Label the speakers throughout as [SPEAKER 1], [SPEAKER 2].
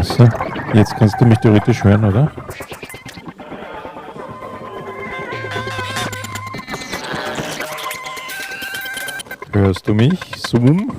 [SPEAKER 1] So. Jetzt kannst du mich theoretisch hören, oder? Hörst du mich? Zoom?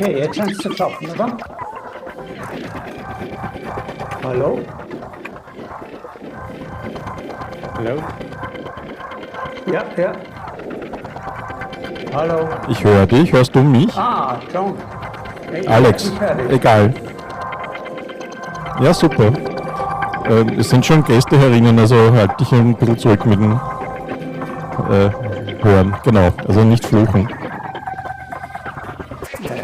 [SPEAKER 2] Okay, jetzt scheint es zu klappen, oder? Hallo?
[SPEAKER 1] Hallo?
[SPEAKER 2] Ja, ja. Hallo?
[SPEAKER 1] Ich höre dich, hörst du mich?
[SPEAKER 2] Ah, John. Hey,
[SPEAKER 1] Alex,
[SPEAKER 2] ich höre dich.
[SPEAKER 1] egal. Ja, super. Es sind schon Gäste herinnen, also halt dich ein bisschen zurück mit dem Hören. Genau, also nicht fluchen.
[SPEAKER 2] Ja, ja.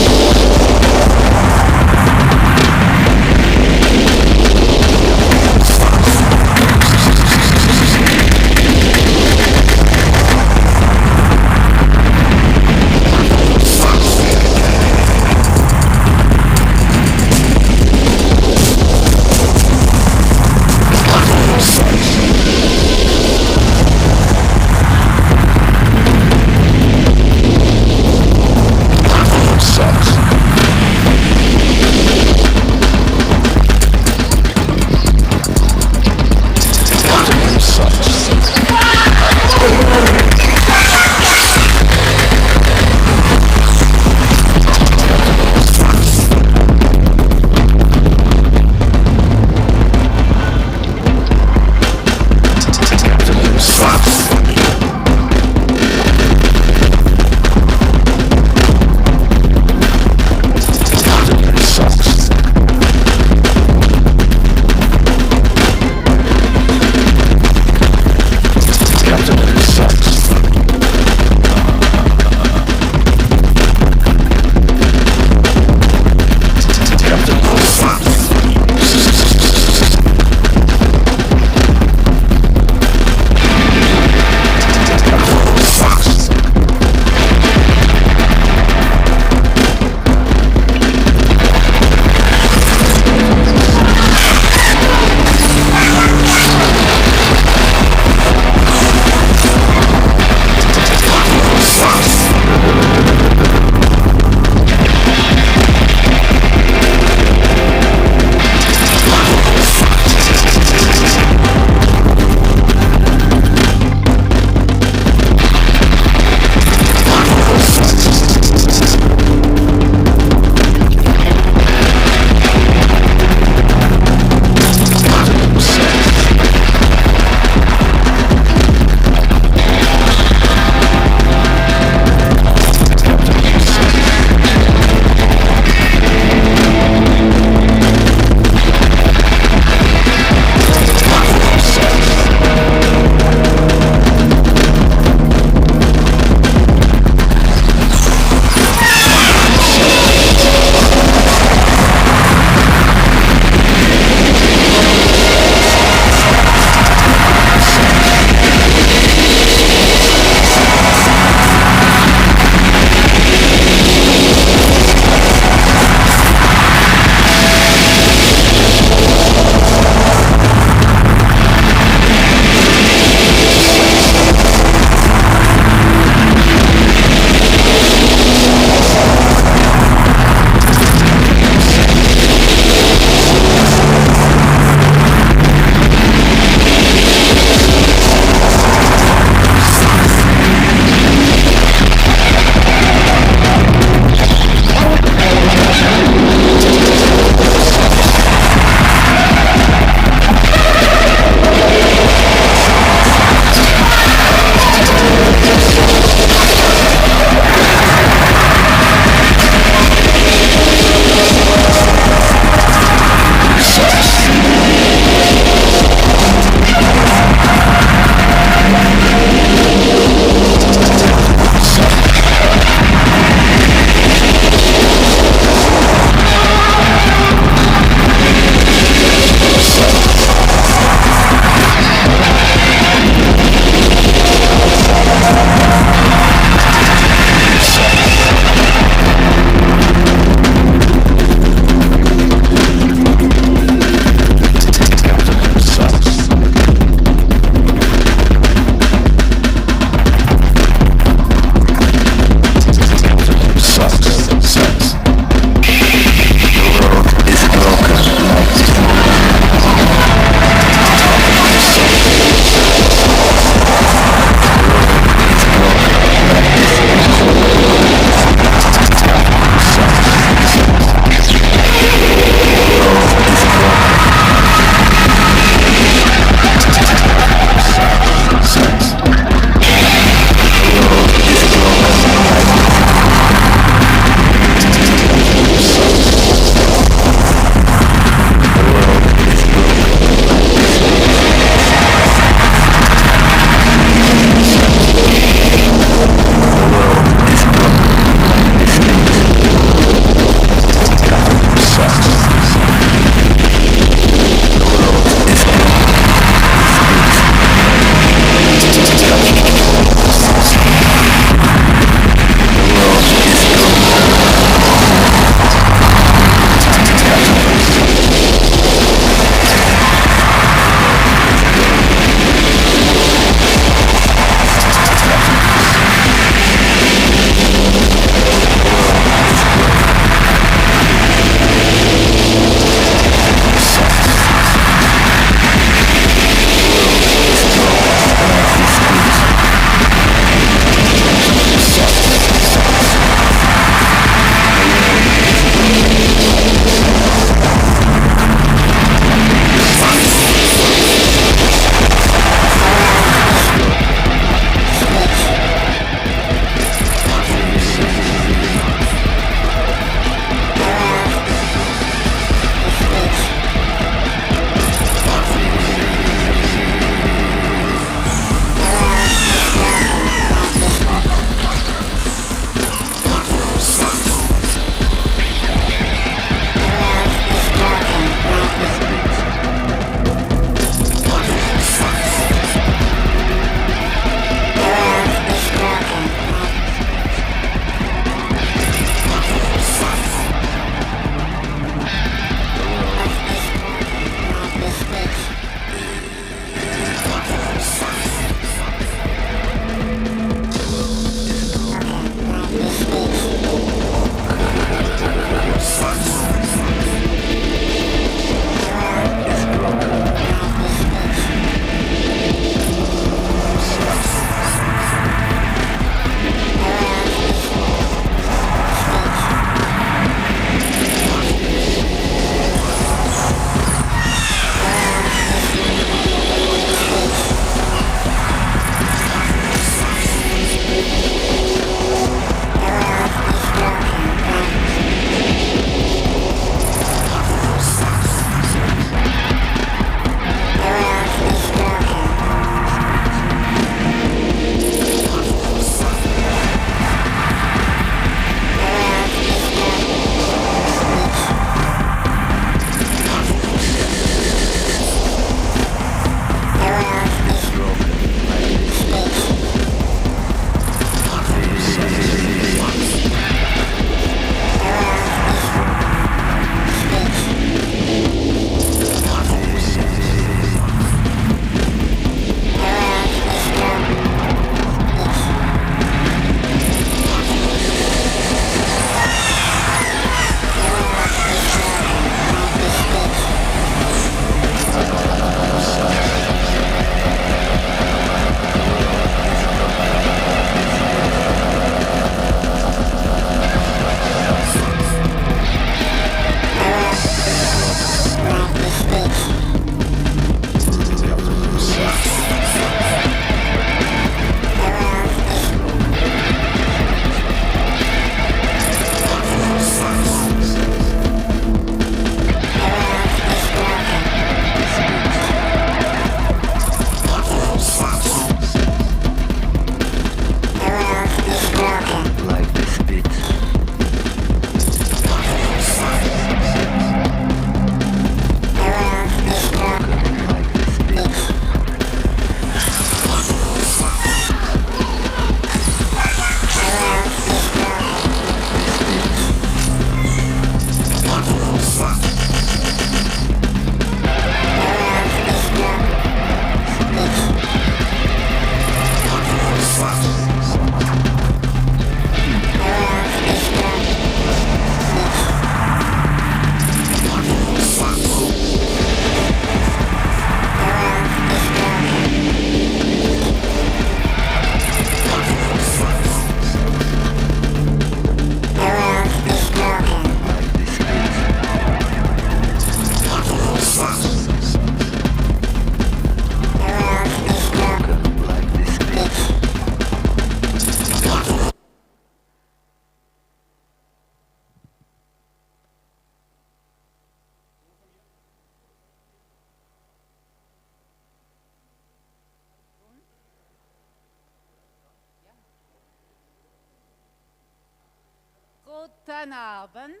[SPEAKER 3] Guten Abend.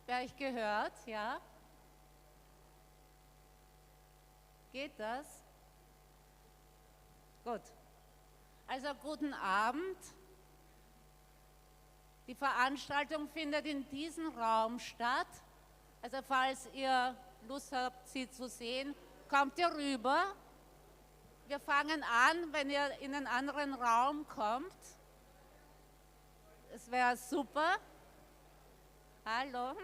[SPEAKER 3] Wer ich gehört, ja? Geht das? Gut. Also guten Abend. Die Veranstaltung findet in diesem Raum statt. Also falls ihr Lust habt, sie zu sehen, kommt ihr rüber. Wir fangen an, wenn ihr in einen anderen Raum kommt. Es wäre super. Hallo.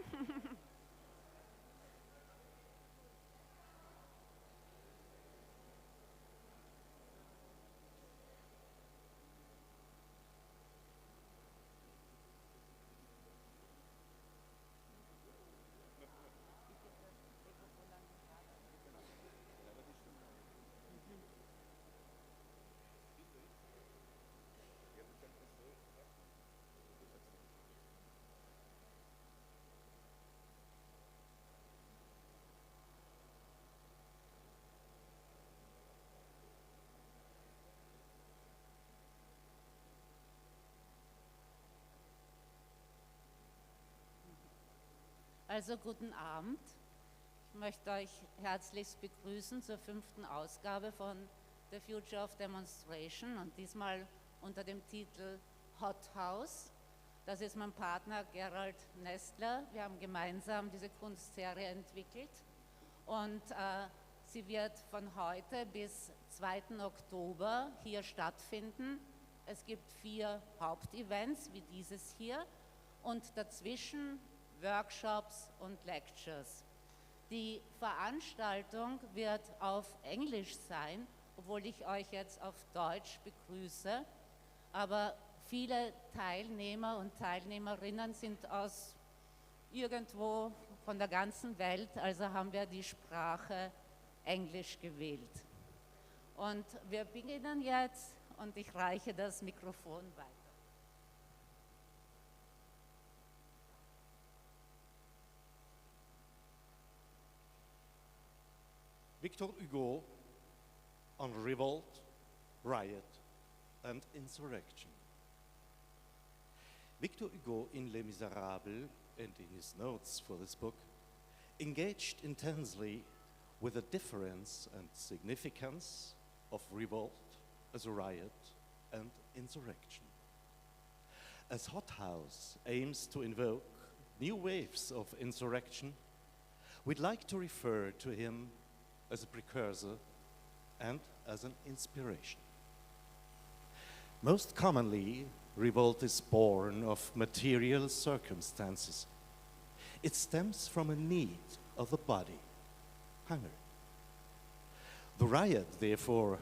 [SPEAKER 3] Also guten Abend. Ich möchte euch herzlichst begrüßen zur 5. Ausgabe von The Future of Demonstration und diesmal unter dem Titel Hot House. Das ist mein Partner Gerald Nestler. Wir haben gemeinsam diese Kunstserie entwickelt und sie wird von heute bis 2. Oktober hier stattfinden. Es gibt 4 Hauptevents wie dieses hier und dazwischen Workshops und Lectures. Die Veranstaltung wird auf Englisch sein, obwohl ich euch jetzt auf Deutsch begrüße, aber viele Teilnehmer und Teilnehmerinnen sind aus irgendwo von der ganzen Welt, also haben wir die Sprache Englisch gewählt. Und wir beginnen jetzt und ich reiche das Mikrofon weiter.
[SPEAKER 4] Victor Hugo on revolt, riot, and insurrection. Victor Hugo in Les Miserables and in his notes for this book engaged intensely with the difference and significance of revolt as a riot and insurrection. As Hot House aims to invoke new waves of insurrection, we'd like to refer to him as a precursor and as an inspiration. Most commonly, revolt is born of material circumstances. It stems from a need of the body, hunger. The riot, therefore,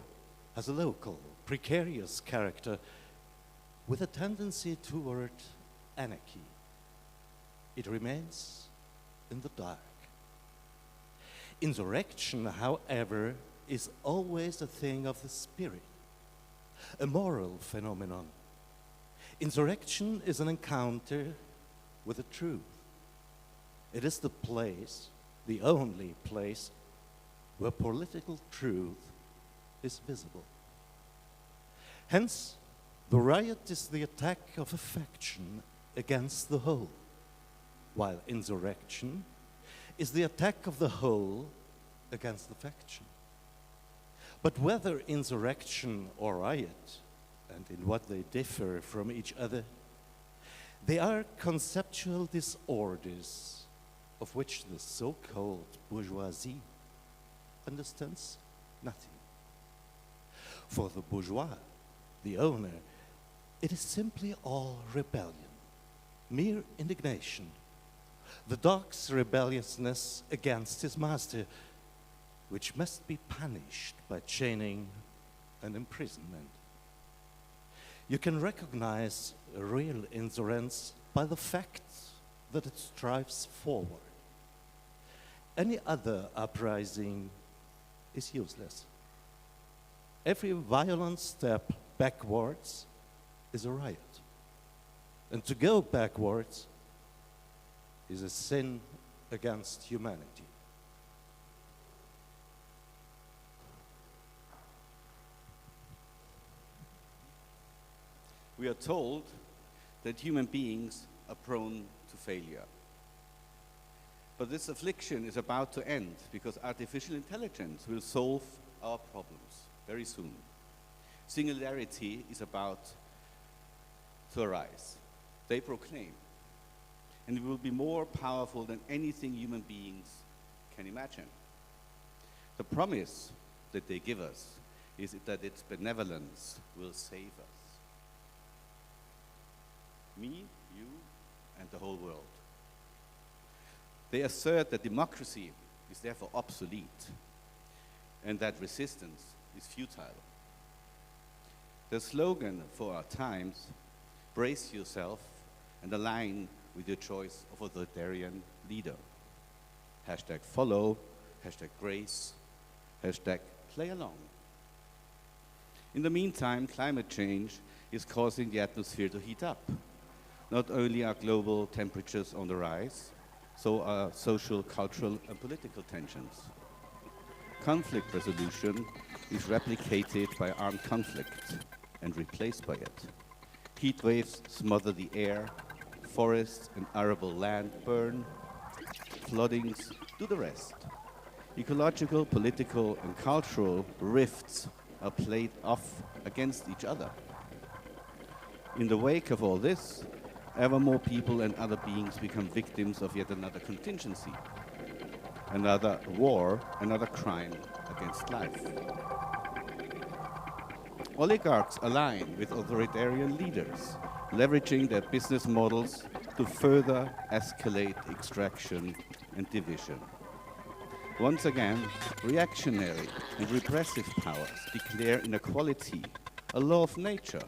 [SPEAKER 4] has a local, precarious character with a tendency toward anarchy. It remains in the dark. Insurrection, however, is always a thing of the spirit, a moral phenomenon. Insurrection is an encounter with the truth. It is the place, the only place, where political truth is visible. Hence, the riot is the attack of a faction against the whole, while insurrection is the attack of the whole against the faction. But whether insurrection or riot, and in what they differ from each other, they are conceptual disorders of which the so-called bourgeoisie understands nothing. For the bourgeois, the owner, it is simply all rebellion, mere indignation, the dog's rebelliousness against his master, which must be punished by chaining and imprisonment. You can recognize a real insurance by the fact that it strives forward. Any other uprising is useless. Every violent step backwards is a riot. And to go backwards is a sin against humanity.
[SPEAKER 5] We are told that human beings are prone to failure. But this affliction is about to end because artificial intelligence will solve our problems very soon. Singularity is about to arise, they proclaim, and it will be more powerful than anything human beings can imagine. The promise that they give us is that its benevolence will save us. Me, you, and the whole world. They assert that democracy is therefore obsolete and that resistance is futile. The slogan for our times, brace yourself and align with your choice of authoritarian leader. Hashtag follow, hashtag grace, hashtag play along. In the meantime, climate change is causing the atmosphere to heat up. Not only are global temperatures on the rise, so are social, cultural, and political tensions. Conflict resolution is replicated by armed conflict and replaced by it. Heat waves smother the air, forests and arable land burn, floodings do the rest. Ecological, political, and cultural rifts are played off against each other. In the wake of all this, ever more people and other beings become victims of yet another contingency, another war, another crime against life. Oligarchs align with authoritarian leaders, leveraging their business models to further escalate extraction and division. Once again, reactionary and repressive powers declare inequality a law of nature,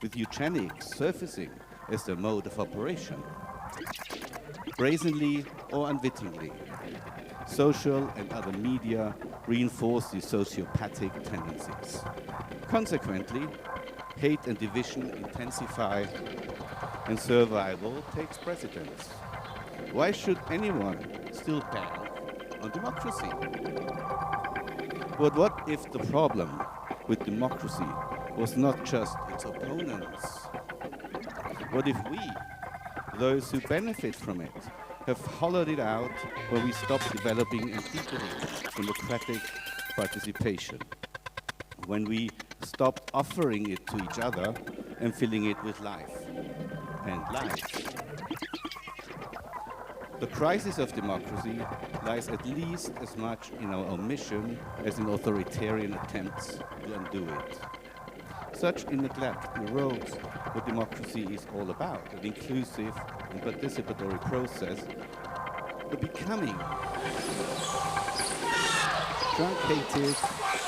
[SPEAKER 5] with eugenics surfacing as their mode of operation. Brazenly or unwittingly, social and other media reinforce these sociopathic tendencies. Consequently, hate and division intensify and survival takes precedence. Why should anyone still bank on democracy? But what if the problem with democracy was not just its opponents? What if we, those who benefit from it, have hollowed it out when we stop developing and deepening democratic participation? When we stopped offering it to each other and filling it with life and lives? The crisis of democracy lies at least as much in our omission as in authoritarian attempts to undo it. Such neglect erodes what democracy is all about, an inclusive and participatory process. The becoming truncated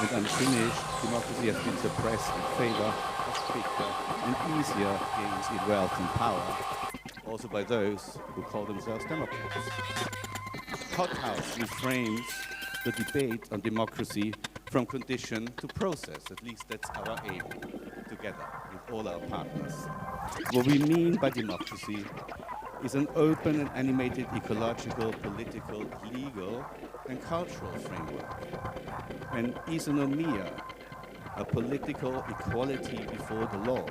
[SPEAKER 5] and unfinished democracy has been suppressed in favor of quicker and easier gains in wealth and power, also by those who call themselves Democrats. Hothouse reframes the debate on democracy from condition to process. At least that's our aim, together with all our partners. What we mean by democracy is an open and animated ecological, political, legal, and cultural framework. An isonomia, a political equality before the law,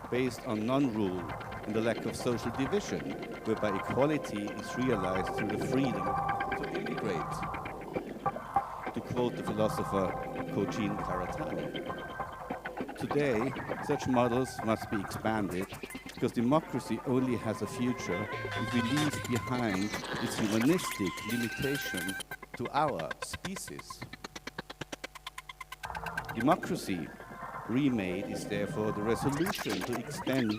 [SPEAKER 5] based on non-rule and the lack of social division, whereby equality is realized through the freedom to immigrate. To quote the philosopher Kojin Karatani. Today, such models must be expanded because democracy only has a future if we leave behind its humanistic limitation to our species. Democracy remade is therefore the resolution to extend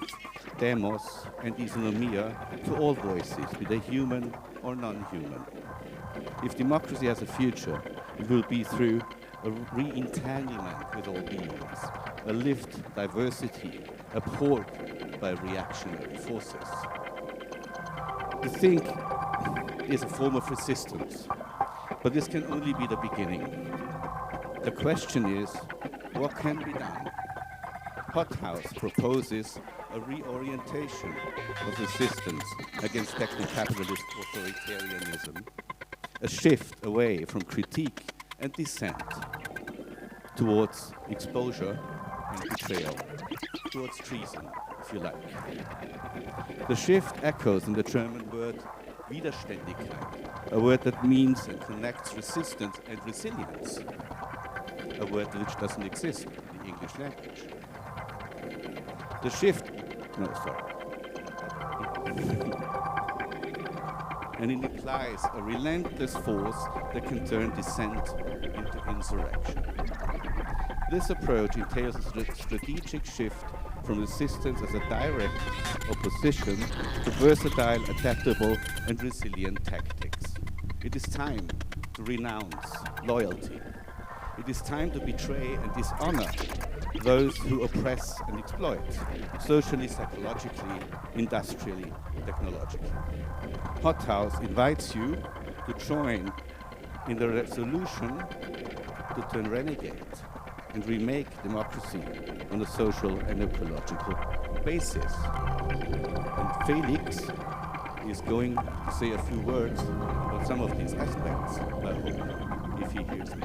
[SPEAKER 5] demos and isonomia to all voices, be they human or non-human. If democracy has a future, it will be through a re-entanglement with all beings, a lived diversity abhorred by reactionary forces. To think is a form of resistance, but this can only be the beginning. The question is, what can be done? Hothouse proposes a reorientation of resistance against techno-capitalist authoritarianism, a shift away from critique and dissent towards exposure and betrayal, towards treason, if you like. The shift echoes in the German word Widerständigkeit, a word that means and connects resistance and resilience, a word which doesn't exist in the English language. The shift, no, sorry. And it implies a relentless force that can turn dissent into insurrection. This approach entails a strategic shift from resistance as a direct opposition to versatile, adaptable, and resilient tactics. It is time to renounce loyalty. It is time to betray and dishonor those who oppress and exploit, socially, psychologically, industrially, technologically. Hot House invites you to join in the resolution to turn renegade and remake democracy on a social and ecological basis. And Felix is going to say a few words about some of these aspects, I hope, if he hears me.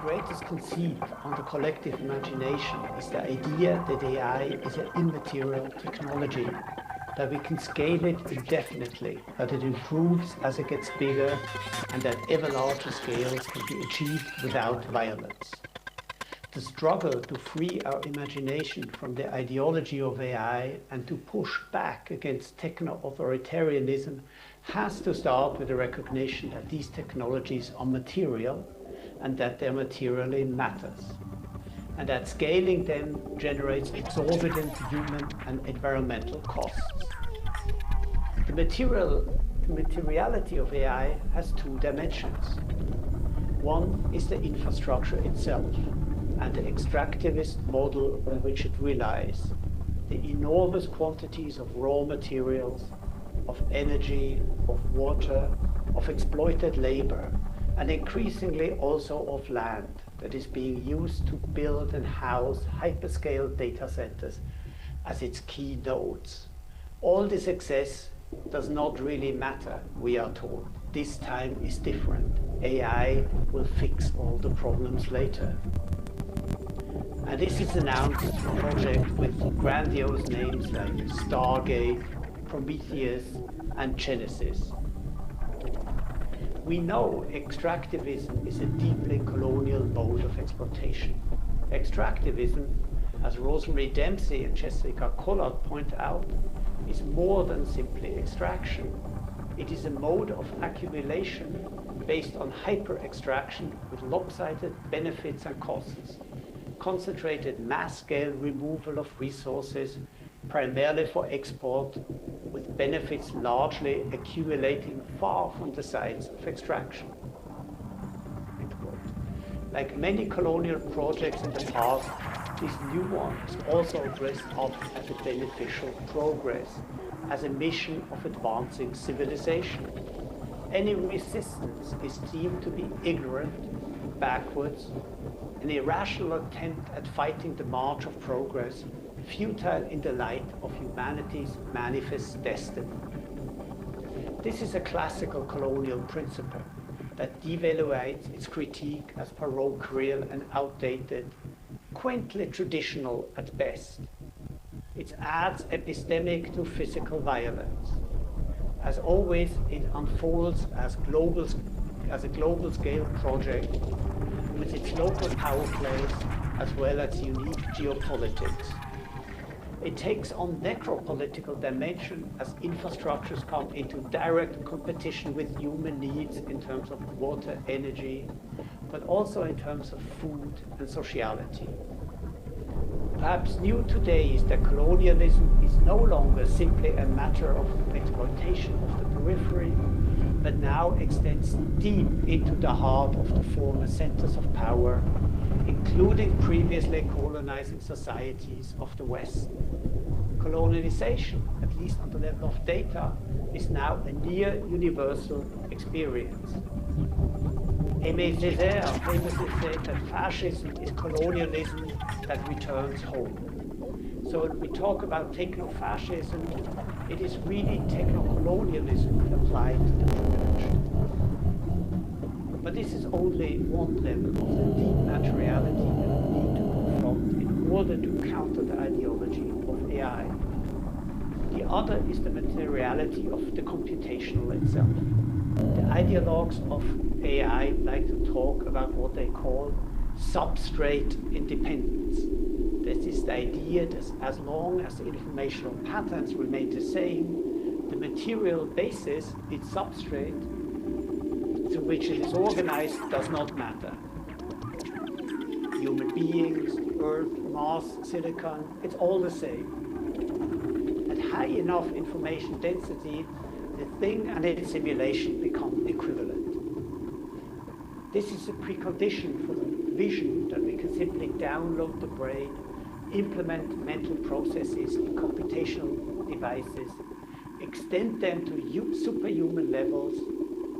[SPEAKER 2] Greatest conceit on the collective imagination is the idea that AI is an immaterial technology, that we can scale it indefinitely, that it improves as it gets bigger, and that ever larger scales can be achieved without violence. The struggle to free our imagination from the ideology of AI and to push back against techno-authoritarianism has to start with the recognition that these technologies are material and that their materially matters, and that scaling them generates exorbitant human and environmental costs. The materiality of AI has two dimensions. One is the infrastructure itself and the extractivist model on which it relies, the enormous quantities of raw materials, of energy, of water, of exploited labor, and increasingly also of land that is being used to build and house hyperscale data centers as its key nodes. All this excess does not really matter, we are told. This time is different. AI will fix all the problems later. And this is announced a project with grandiose names like Stargate, Prometheus, and Genesis. We know extractivism is a deeply colonial mode of exploitation. Extractivism, as Rosemary Dempsey and Jessica Collard point out, is more than simply extraction. It is a mode of accumulation based on hyper-extraction with lopsided benefits and costs, concentrated mass-scale removal of resources, primarily for export, with benefits largely accumulating far from the sites of extraction. Like many colonial projects in the past, this new one is also dressed up as a beneficial progress, as a mission of advancing civilization. Any resistance is deemed to be ignorant, backwards, an irrational attempt at fighting the march of progress, futile in the light of humanity's manifest destiny. This is a classical colonial principle that devaluates its critique as parochial and outdated, quaintly traditional at best. It adds epistemic to physical violence. As always, it unfolds as a global scale project with its local power plays as well as unique geopolitics. It takes on necropolitical dimension as infrastructures come into direct competition with human needs in terms of water, energy, but also in terms of food and sociality. Perhaps new today is that colonialism is no longer simply a matter of exploitation of the periphery, but now extends deep into the heart of the former centers of power, including previously colonizing societies of the West. Colonialization, at least on the level of data, is now a near universal experience. Aimé Césaire famously said that fascism is colonialism that returns home. So when we talk about techno-fascism, it is really techno-colonialism applied to the church. But this is only one level of the deep materiality that we need to confront in order to counter the ideology of AI. The other is the materiality of the computational itself. The ideologues of AI like to talk about what they call substrate independence. This is the idea that as long as the informational patterns remain the same, the material basis, its substrate, through which it is organized, does not matter. Human beings, Earth, Mars, silicon, it's all the same. At high enough information density, the thing and its simulation become equivalent. This is a precondition for the vision that we can simply download the brain, implement mental processes in computational devices, extend them to superhuman levels,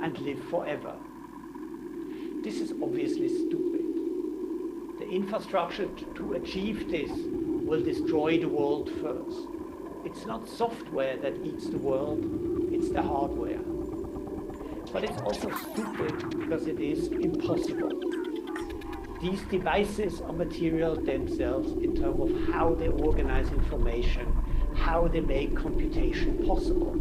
[SPEAKER 2] and live forever. This is obviously stupid. The infrastructure to achieve this will destroy the world first. It's not software that eats the world, it's the hardware. But it's also stupid because it is impossible. These devices are material themselves in terms of how they organize information, how they make computation possible.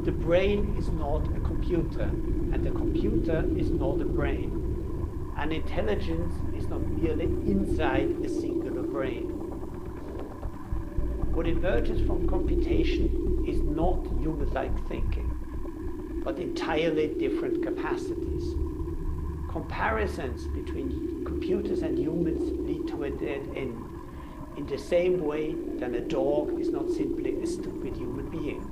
[SPEAKER 2] The brain is not a computer, and the computer is not a brain. And intelligence is not merely inside a singular brain. What emerges from computation is not human-like thinking, but entirely different capacities. Comparisons between computers and humans lead to a dead end, in the same way that a dog is not simply a stupid human being.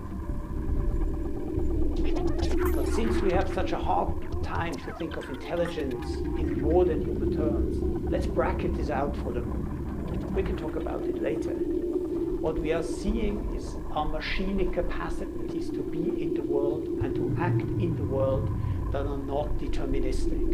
[SPEAKER 2] But since we have such a hard time to think of intelligence in more than human terms, let's bracket this out for the moment. We can talk about it later. What we are seeing is our machinic capacities to be in the world and to act in the world that are not deterministic.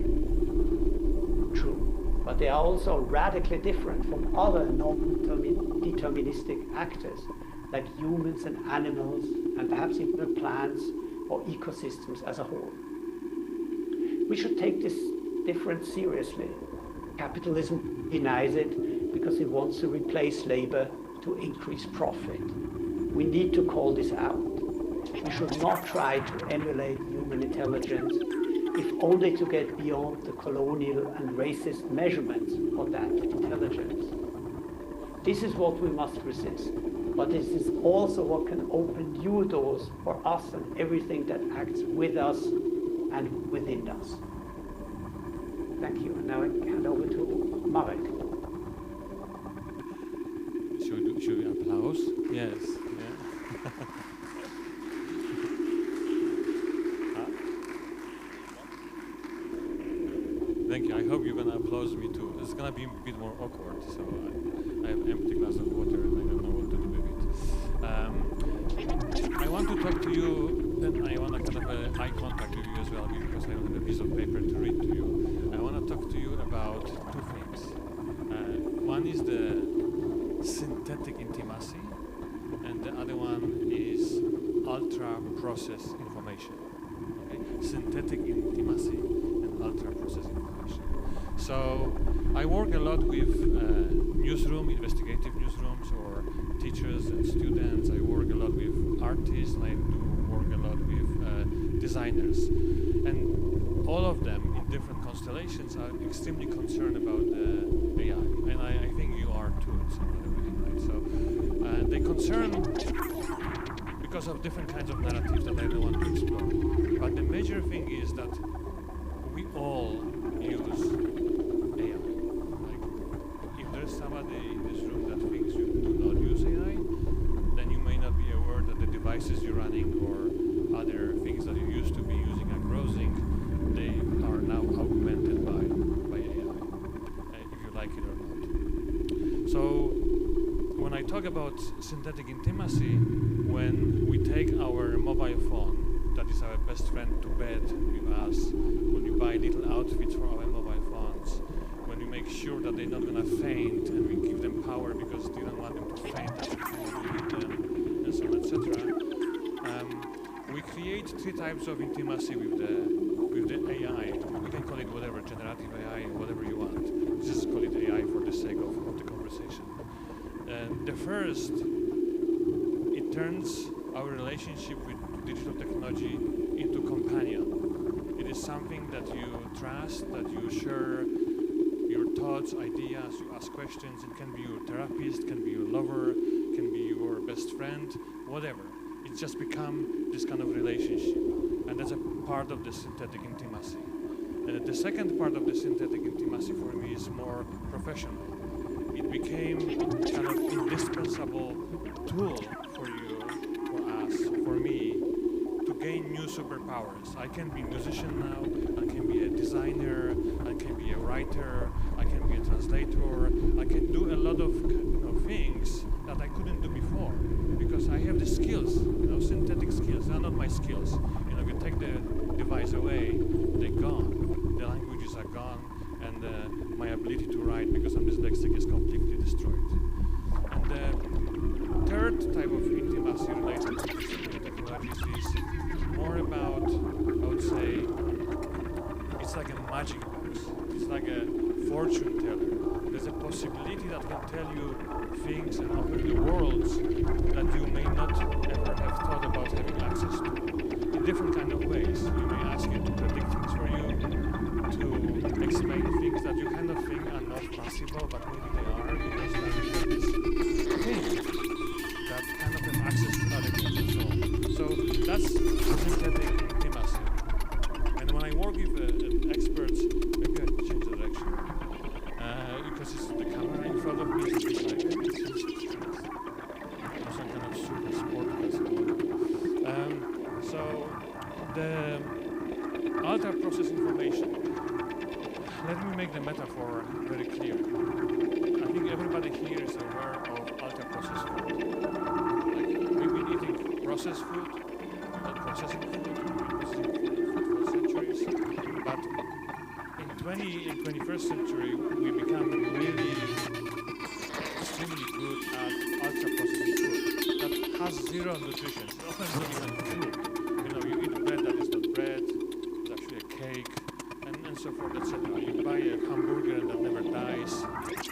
[SPEAKER 2] True, but they are also radically different from other non-deterministic actors, like humans and animals, and perhaps even plants or ecosystems as a whole. We should take this difference seriously. Capitalism denies it because it wants to replace labor to increase profit. We need to call this out. We should not try to emulate human intelligence, if only to get beyond the colonial and racist measurements of that intelligence. This is what we must resist, but this is also what can open new doors for us and everything that acts with us and within us. Thank you. And now I hand over to Marek.
[SPEAKER 6] Should we applause? Yes. Yeah. Thank you. I hope you're gonna applause me too. It's gonna be a bit more awkward. So I have an empty glass of water and I don't know what to do with it. I want to talk to you, and I want to kind of eye contact with you as well, because I don't have a piece of paper to read to you. I want to talk to you about two things. One is the synthetic intimacy, and the other one is ultra-process information. Okay? Synthetic intimacy and ultra-process information. So I work a lot with investigative newsrooms, or teachers and students. I work a lot with artists. I do work a lot with designers. And all of them in different constellations are extremely concerned about the AI. And I think you are too in some other way, right? So they concern because of different kinds of narratives that I don't want to explore. But the major thing is that we all use AI. Like, if there's somebody in this room that thinks you do not use AI, then you may not be aware that the devices you're running or other things that you used to be using browsing, they are now augmented by AI, if you like it or not. So when I talk about synthetic intimacy, when we take our mobile phone, that is our best friend, to bed with us, when we buy little outfits for our mobile phones, when we make sure that they're not going to faint and we give them power because we don't want them to faint every time we hit them, and so on, etc. We create three types of intimacy with the AI. We can call it whatever, generative AI, whatever you want. Just call it AI for the sake of the conversation. The first, it turns our relationship with digital technology into companion. It is something that you trust, that you share your thoughts, ideas, you ask questions. It can be your therapist, can be your lover, can be your best friend, whatever. It's just become this kind of relationship, and that's a part of the synthetic intimacy. The second part of the synthetic intimacy for me is more professional. It became kind of indispensable tool for you, for us, for me, to gain new superpowers. I can be a musician now, I can be a designer, I can be a writer, I can be a translator, I can do a lot of things that I couldn't do before because I have the skills, synthetic skills. They are not my skills. If you take the device away, they're gone. The languages are gone, and my ability to write, because I'm dyslexic, is completely destroyed. And the third type of intimacy related to these technologies is more about, I would say, it's like a magic box. It's like a fortune teller. There's a possibility that can tell you things and open the worlds that you may not ever have thought about having access to in different kind of ways. You may ask it to predict things for you, to explain things that you kind of think are not possible, but maybe they are, because now you have this thing that kind of have access to other things and so on. So that's synthetic intimacy. And when I work with experts, maybe I change the direction, because it's the camera in front of me is like some kind of super sport basketball. So the ultra process information. Let me make the metaphor very clear. I think everybody here is aware of ultra processed food. Like we've been eating processed food, not processing food, we've been processing food for centuries. But in 21st century, we become really extremely good at ultra processing food that has zero nutrition. It often is not even food. You eat bread that is not bread, it's actually a cake, and so forth, etc. You buy a hamburger and that never dies,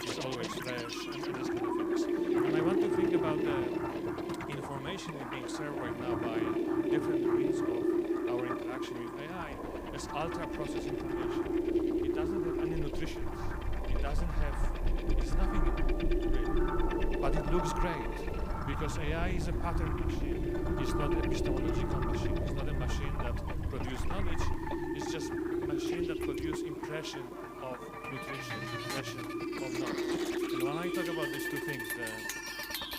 [SPEAKER 6] it's always fresh, and this kind of things. And I want to think about the information being served right now by different means of our interaction with AI as ultra-processed information. It doesn't have any nutrition. It's nothing really, but it looks great. Because AI is a pattern machine. It's not an epistemological machine. It's not a machine that produces knowledge. It's just a machine that produces impression of nutrition, impression of knowledge. And when I talk about these two things,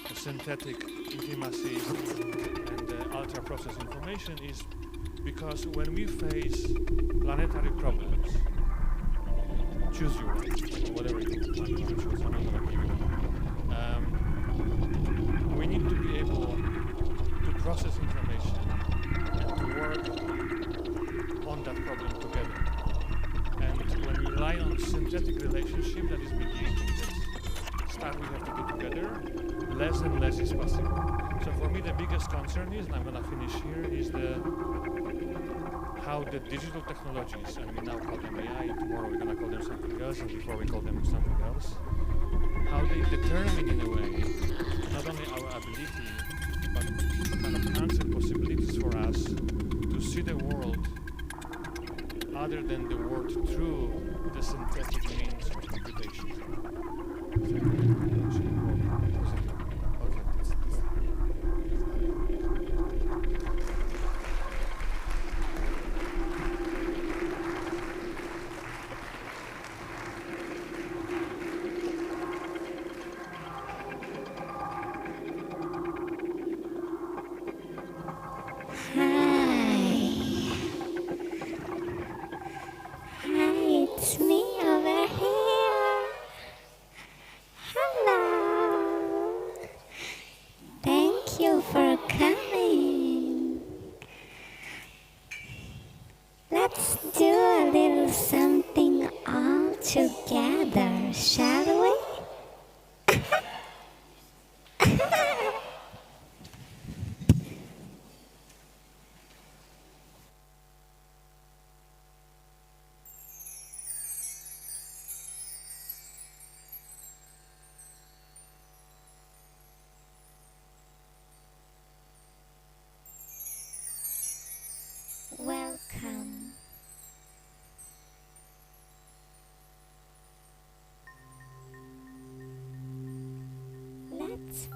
[SPEAKER 6] the synthetic intimacy and the ultra-processed information, is because when we face planetary problems, choose your way, whatever you want to choose. I'm not going to give you one. We need to be able to process information and to work on that problem together. And when we rely on synthetic relationship that is mediating this stuff we have to do together, less and less is possible. So for me the biggest concern is, and I'm going to finish here, is how the digital technologies, and we now call them AI, tomorrow we're going to call them something else, and before we call them something else, how they determine in a way not only our ability, but kind of answer possibilities for us to see the world other than the world through the synthetic means of computation.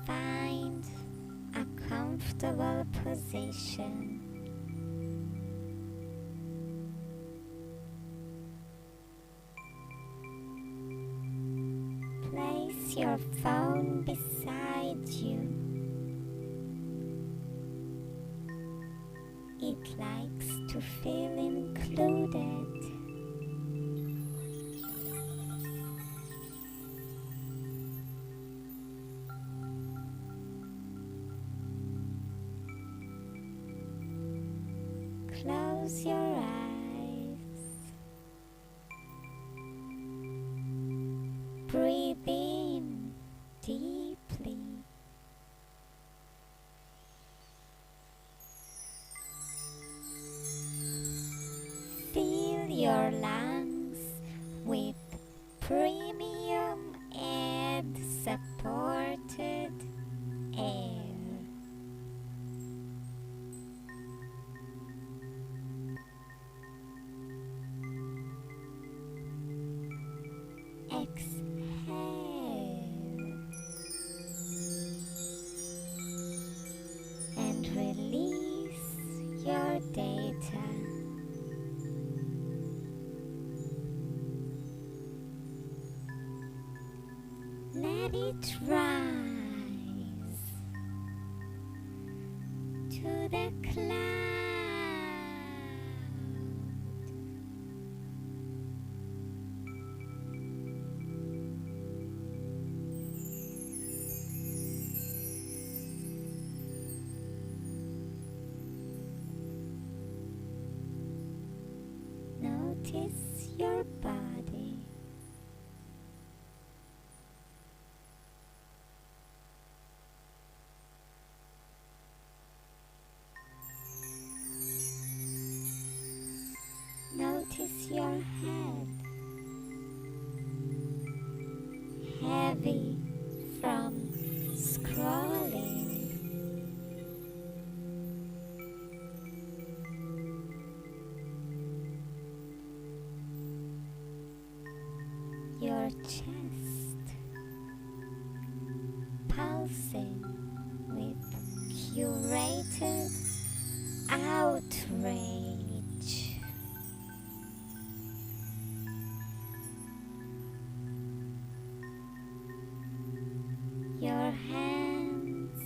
[SPEAKER 7] find a comfortable position. Place your phone beside you. It likes to feel included. Close your eyes. Breathe in deeply. Fill your lungs with premium and supported air. Exhale and release your data. Let it rise to the cloud. Notice your body. Notice your head, heavy from scrolling. Your chest pulsing with curated outrage. Your hands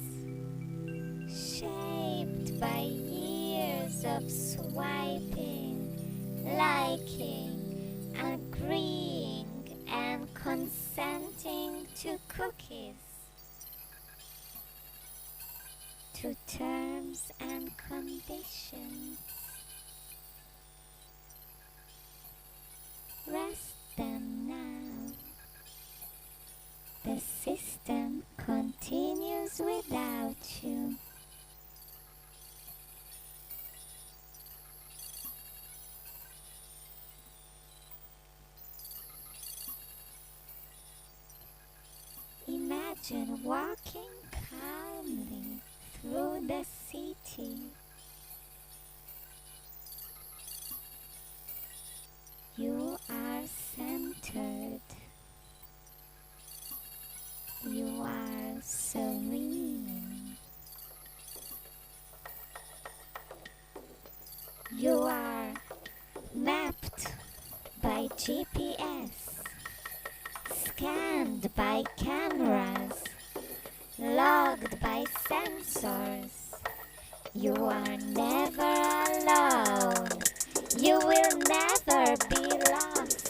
[SPEAKER 7] shaped by years of swiping, liking, agreeing, and consenting to cookies, to terms and conditions. Rest them now. The system continues without you. Imagine walking calmly through the city. You are centered. You are serene. You are mapped by GPS, scanned by cameras, logged by sensors. You are never alone. You will never be lost.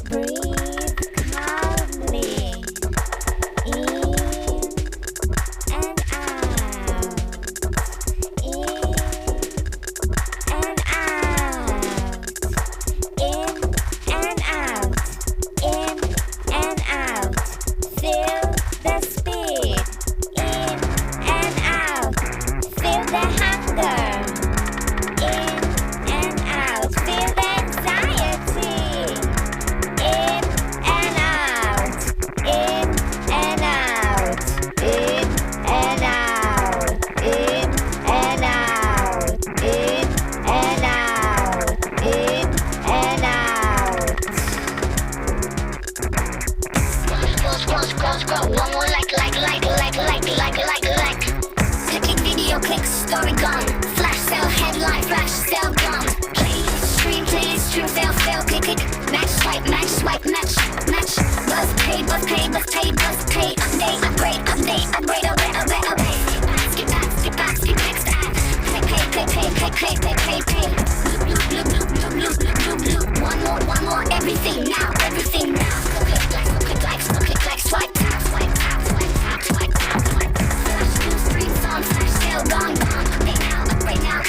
[SPEAKER 7] Breathe calmly in and out, in and out, in and out, in and out. Feel the speed. click, match, swipe, match, match. Buzz pay, buzz pay, buzz pay, buzz pay. Update, upgrade, skip back, skip next app. Pay. Loop. One more, everything now. Click like, swipe tap. Flash 2, 3 songs, flash sale, gone. Upgrade now, click like,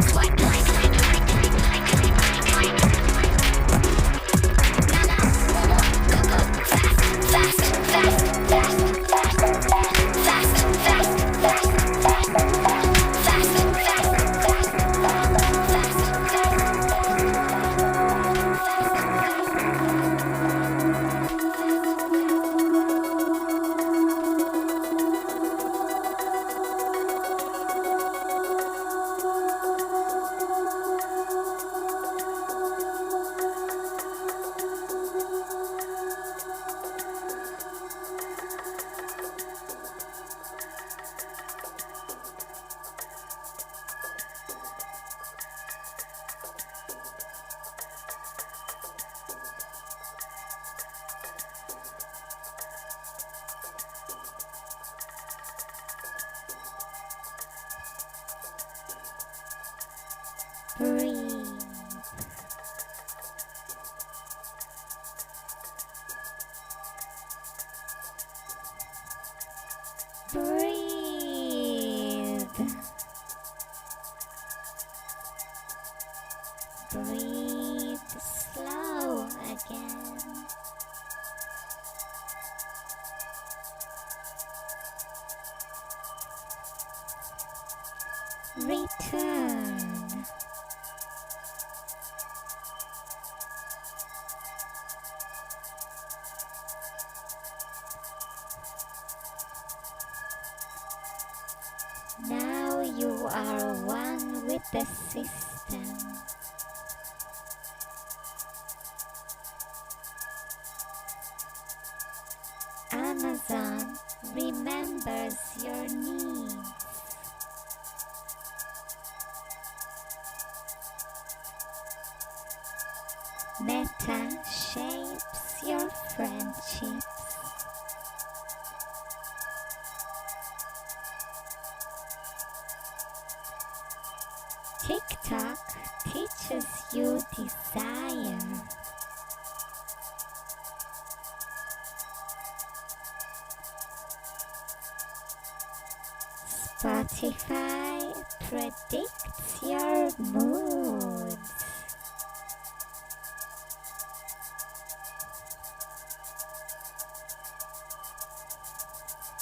[SPEAKER 7] swipe like. Now, one more, go, Breathe slow again. Return. Now you are one with the system. Amazon remembers your needs. Meta shapes your friendships. TikTok teaches you desire. Spotify predicts your moods.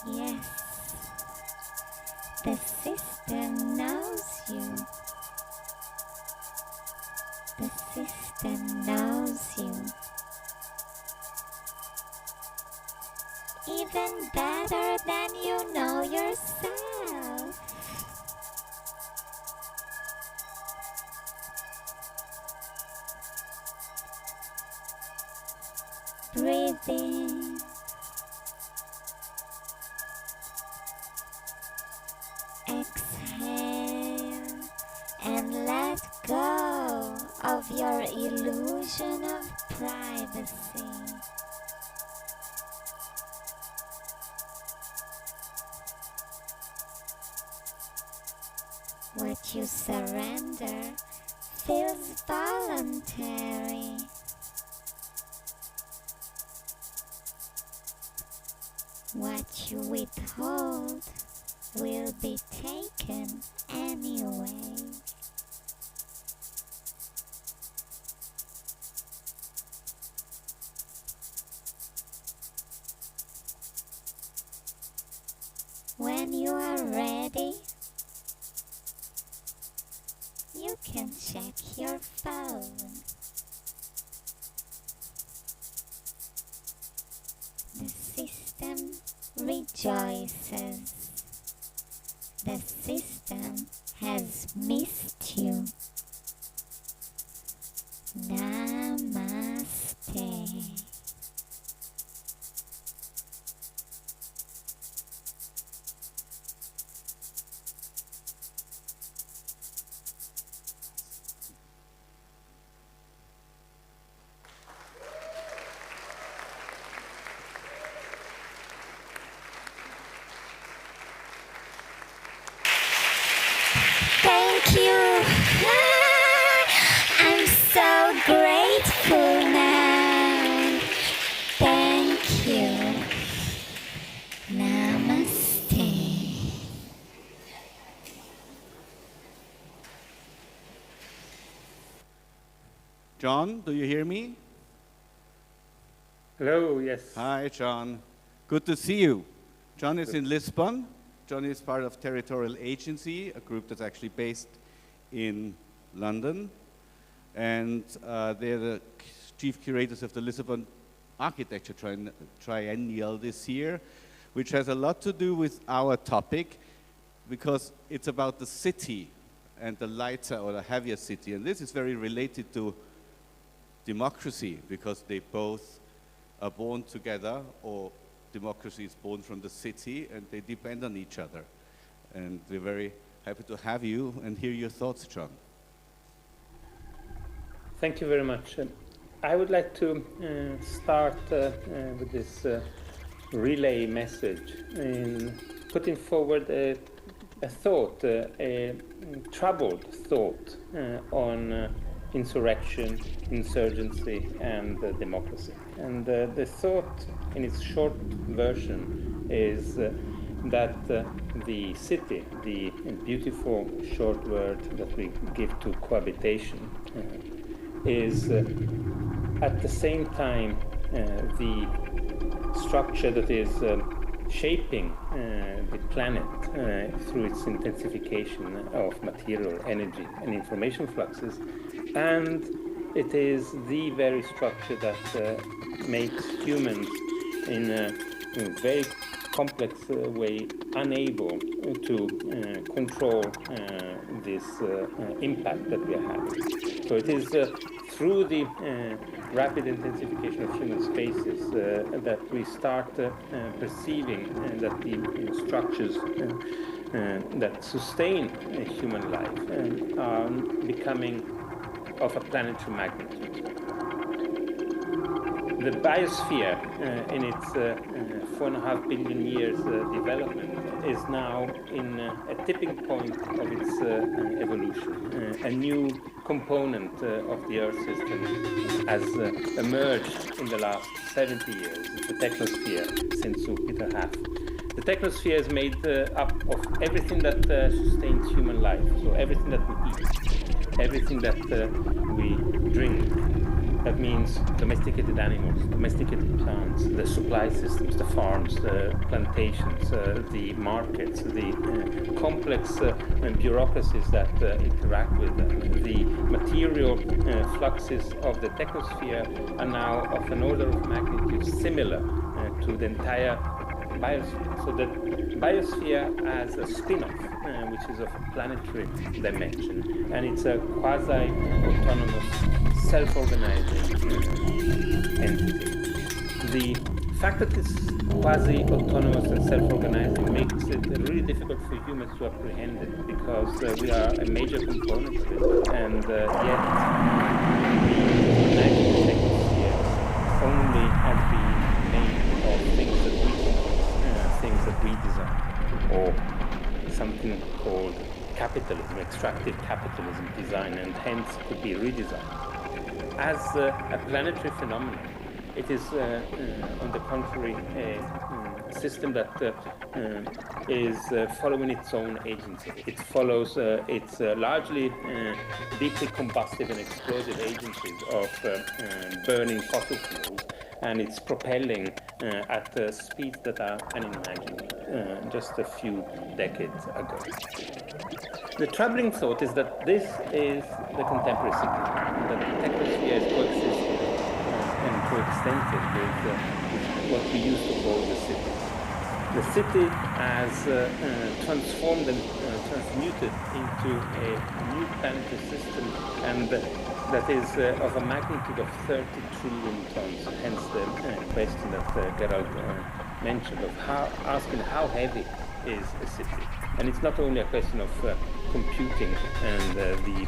[SPEAKER 7] Yes, the system knows you. The system knows you. Even better than you know yourself. Breathe in. Exhale and let go of your illusion of privacy. What you surrender feels voluntary. What you withhold will be taken anyway. When you are ready, you can check your phone. The system rejoices. The system has missed you. Namaste.
[SPEAKER 5] John, do you hear me?
[SPEAKER 8] Hello, yes.
[SPEAKER 5] Hi, John. Good to see you. John is in Lisbon. John is part of Territorial Agency, a group that's actually based in London. And they're the chief curators of the Lisbon Architecture Triennial this year, which has a lot to do with our topic, because it's about the city and the lighter or the heavier city. And this is very related to democracy, because they both are born together, or democracy is born from the city, and they depend on each other. And we're very happy to have you and hear your thoughts, John.
[SPEAKER 8] Thank you very much. I would like to start with this relay message in putting forward a thought, a troubled thought on insurrection, insurgency, and democracy. And the thought in its short version is that the city, the beautiful short word that we give to cohabitation, is at the same time the structure that is shaping the planet through its intensification of material, energy, and information fluxes, and it is the very structure that makes humans in a very complex way unable to control this impact that we are having. So it is through the rapid intensification of human spaces that we start perceiving that the structures that sustain human life are becoming of a planetary magnitude. The biosphere, in its 4.5 billion years development, is now in a tipping point of its evolution. A new component of the Earth system has emerged in the last 70 years. It's the technosphere, since Peter Haff. The technosphere is made up of everything that sustains human life, so everything that we eat, everything that we drink. That means domesticated animals, domesticated plants, the supply systems, the farms, the plantations, the markets, the complex bureaucracies that interact with them. The material fluxes of the technosphere are now of an order of magnitude similar to the entire biosphere. So the biosphere has a spin-off, which is of a planetary dimension, and it's a quasi-autonomous, self-organizing entity. The fact that it's quasi-autonomous and self-organizing makes it really difficult for humans to apprehend it, because we are a major component of it, and yet the magic technosphere only has been made of things that we control, things that we design, or something called capitalism, extractive capitalism design, and hence could be redesigned. As a planetary phenomenon, it is, on the contrary, a system that is following its own agency. It follows its largely deeply combustive and explosive agencies of burning fossil fuels, and it's propelling at speeds that are unimaginable just a few decades ago. The troubling thought is that this is the contemporary city, that the technosphere is coexisting and coextensive with what we used to call the city. The city has transformed and transmuted into a new planetary system, and that is of a magnitude of 30 trillion tons, hence the question that Gerald mentioned of asking how heavy is a city. And it's not only a question of computing and the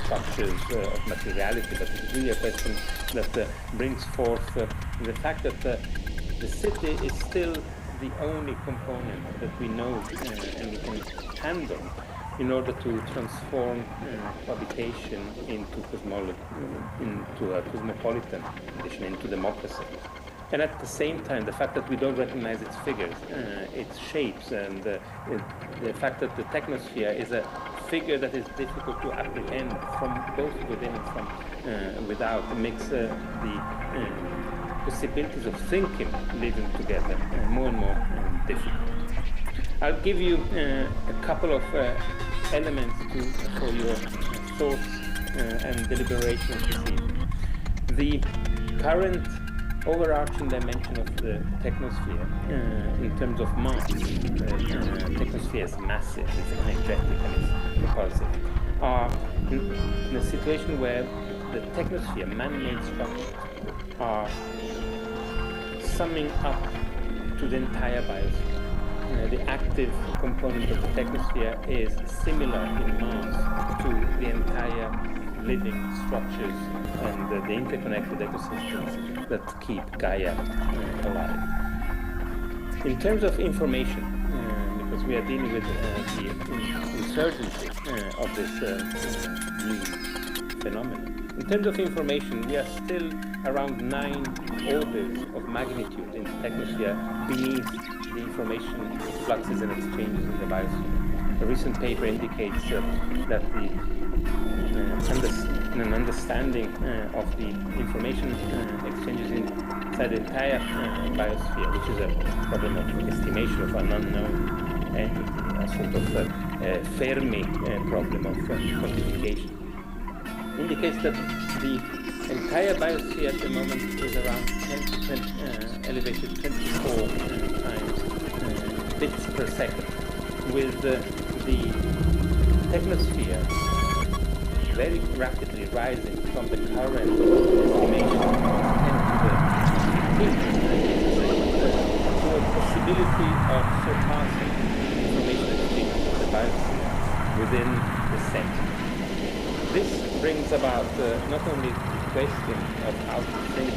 [SPEAKER 8] structures of materiality, but it's really a question that brings forth the fact that the city is still the only component that we know and we can handle in order to transform habitation into a cosmopolitan condition, into democracy. And at the same time, the fact that we don't recognize its figures, its shapes, and the fact that the technosphere is a figure that is difficult to apprehend from both within and from without makes the possibilities of thinking living together more and more difficult. I'll give you a couple of elements for your thoughts and deliberations this evening. The current overarching dimension of the technosphere in terms of mass, the technosphere is massive, it's energetic and it's propulsive, are in a situation where the technosphere, man-made structures, are summing up to the entire biosphere. The active component of the technosphere is similar in mass to the entire living structures and the interconnected ecosystems that keep Gaia alive. In terms of information, because we are dealing with the insurgency of this new phenomenon. In terms of information, we are still around 9 orders of magnitude in the technosphere beneath the information fluxes and exchanges in the biosphere. A recent paper indicates that an understanding of the information exchanges inside the entire biosphere, which is a problem of estimation of an unknown entity, a sort of Fermi problem of quantification, indicates that the entire biosphere at the moment is around 10 elevated 24 times bits per second, with the technosphere very rapidly rising from the current estimation of 10 to the possibility of surpassing information exchange of the biosphere within the century. This brings about not only the question of how to think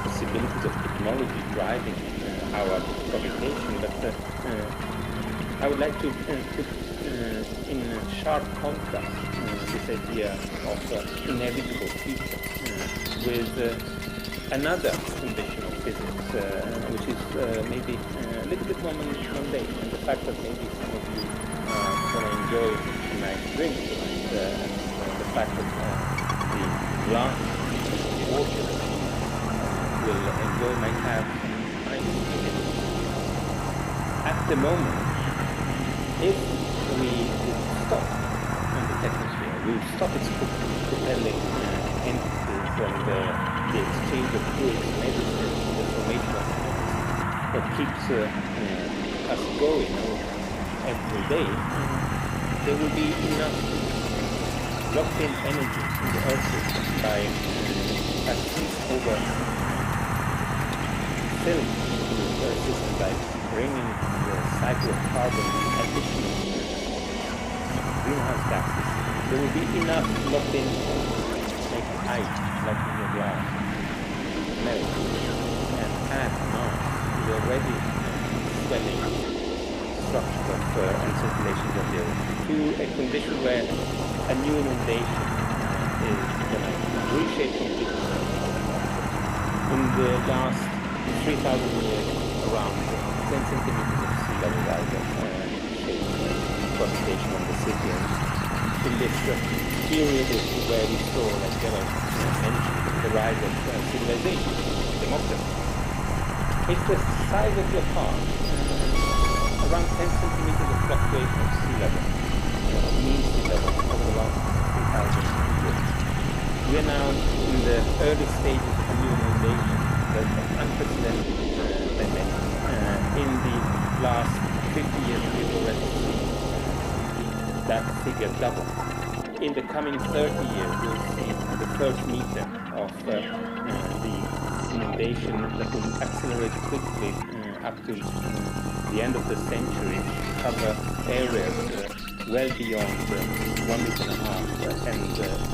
[SPEAKER 8] possibilities of technology driving our communication, but I would like to put in sharp contrast this idea of inevitable future with another condition of physics, which is maybe a little bit more mundane, and the fact that maybe some of you want to enjoy a nice drink tonight, and the fact that the glass of water will enjoy might have some nice. At the moment, if we would stop on the technosphere, we would stop its propelling entities and the exchange of goods, medicine, information of what keeps us going every day, there will be enough locked-in energy in the Earth system by passing over film to the Earth system by bringing the cycle of carbon additional greenhouse gases. There will be enough locked in to make ice like in your glass, melt, and add mass to the already swelling structure of and circulations of the Earth, to a condition where a new inundation is going to reshape completely. In the last 3,000 years, around 10 centimeters of sea level rise of devastation on the city. And in this period is where we saw, like Gemma mentioned, the rise of civilization, democracy. It's the size of your car, around 10 centimeters of fluctuation of sea level, mean sea level over the last 3,000 years. We are now in the early stages of a new inundation that's unprecedented dimension. In the last 50 years, we've already seen that figure double. In the coming 30 years, we'll see the first meter of the inundation that will accelerate quickly up to the end of the century, cover areas well beyond 1.5 meters and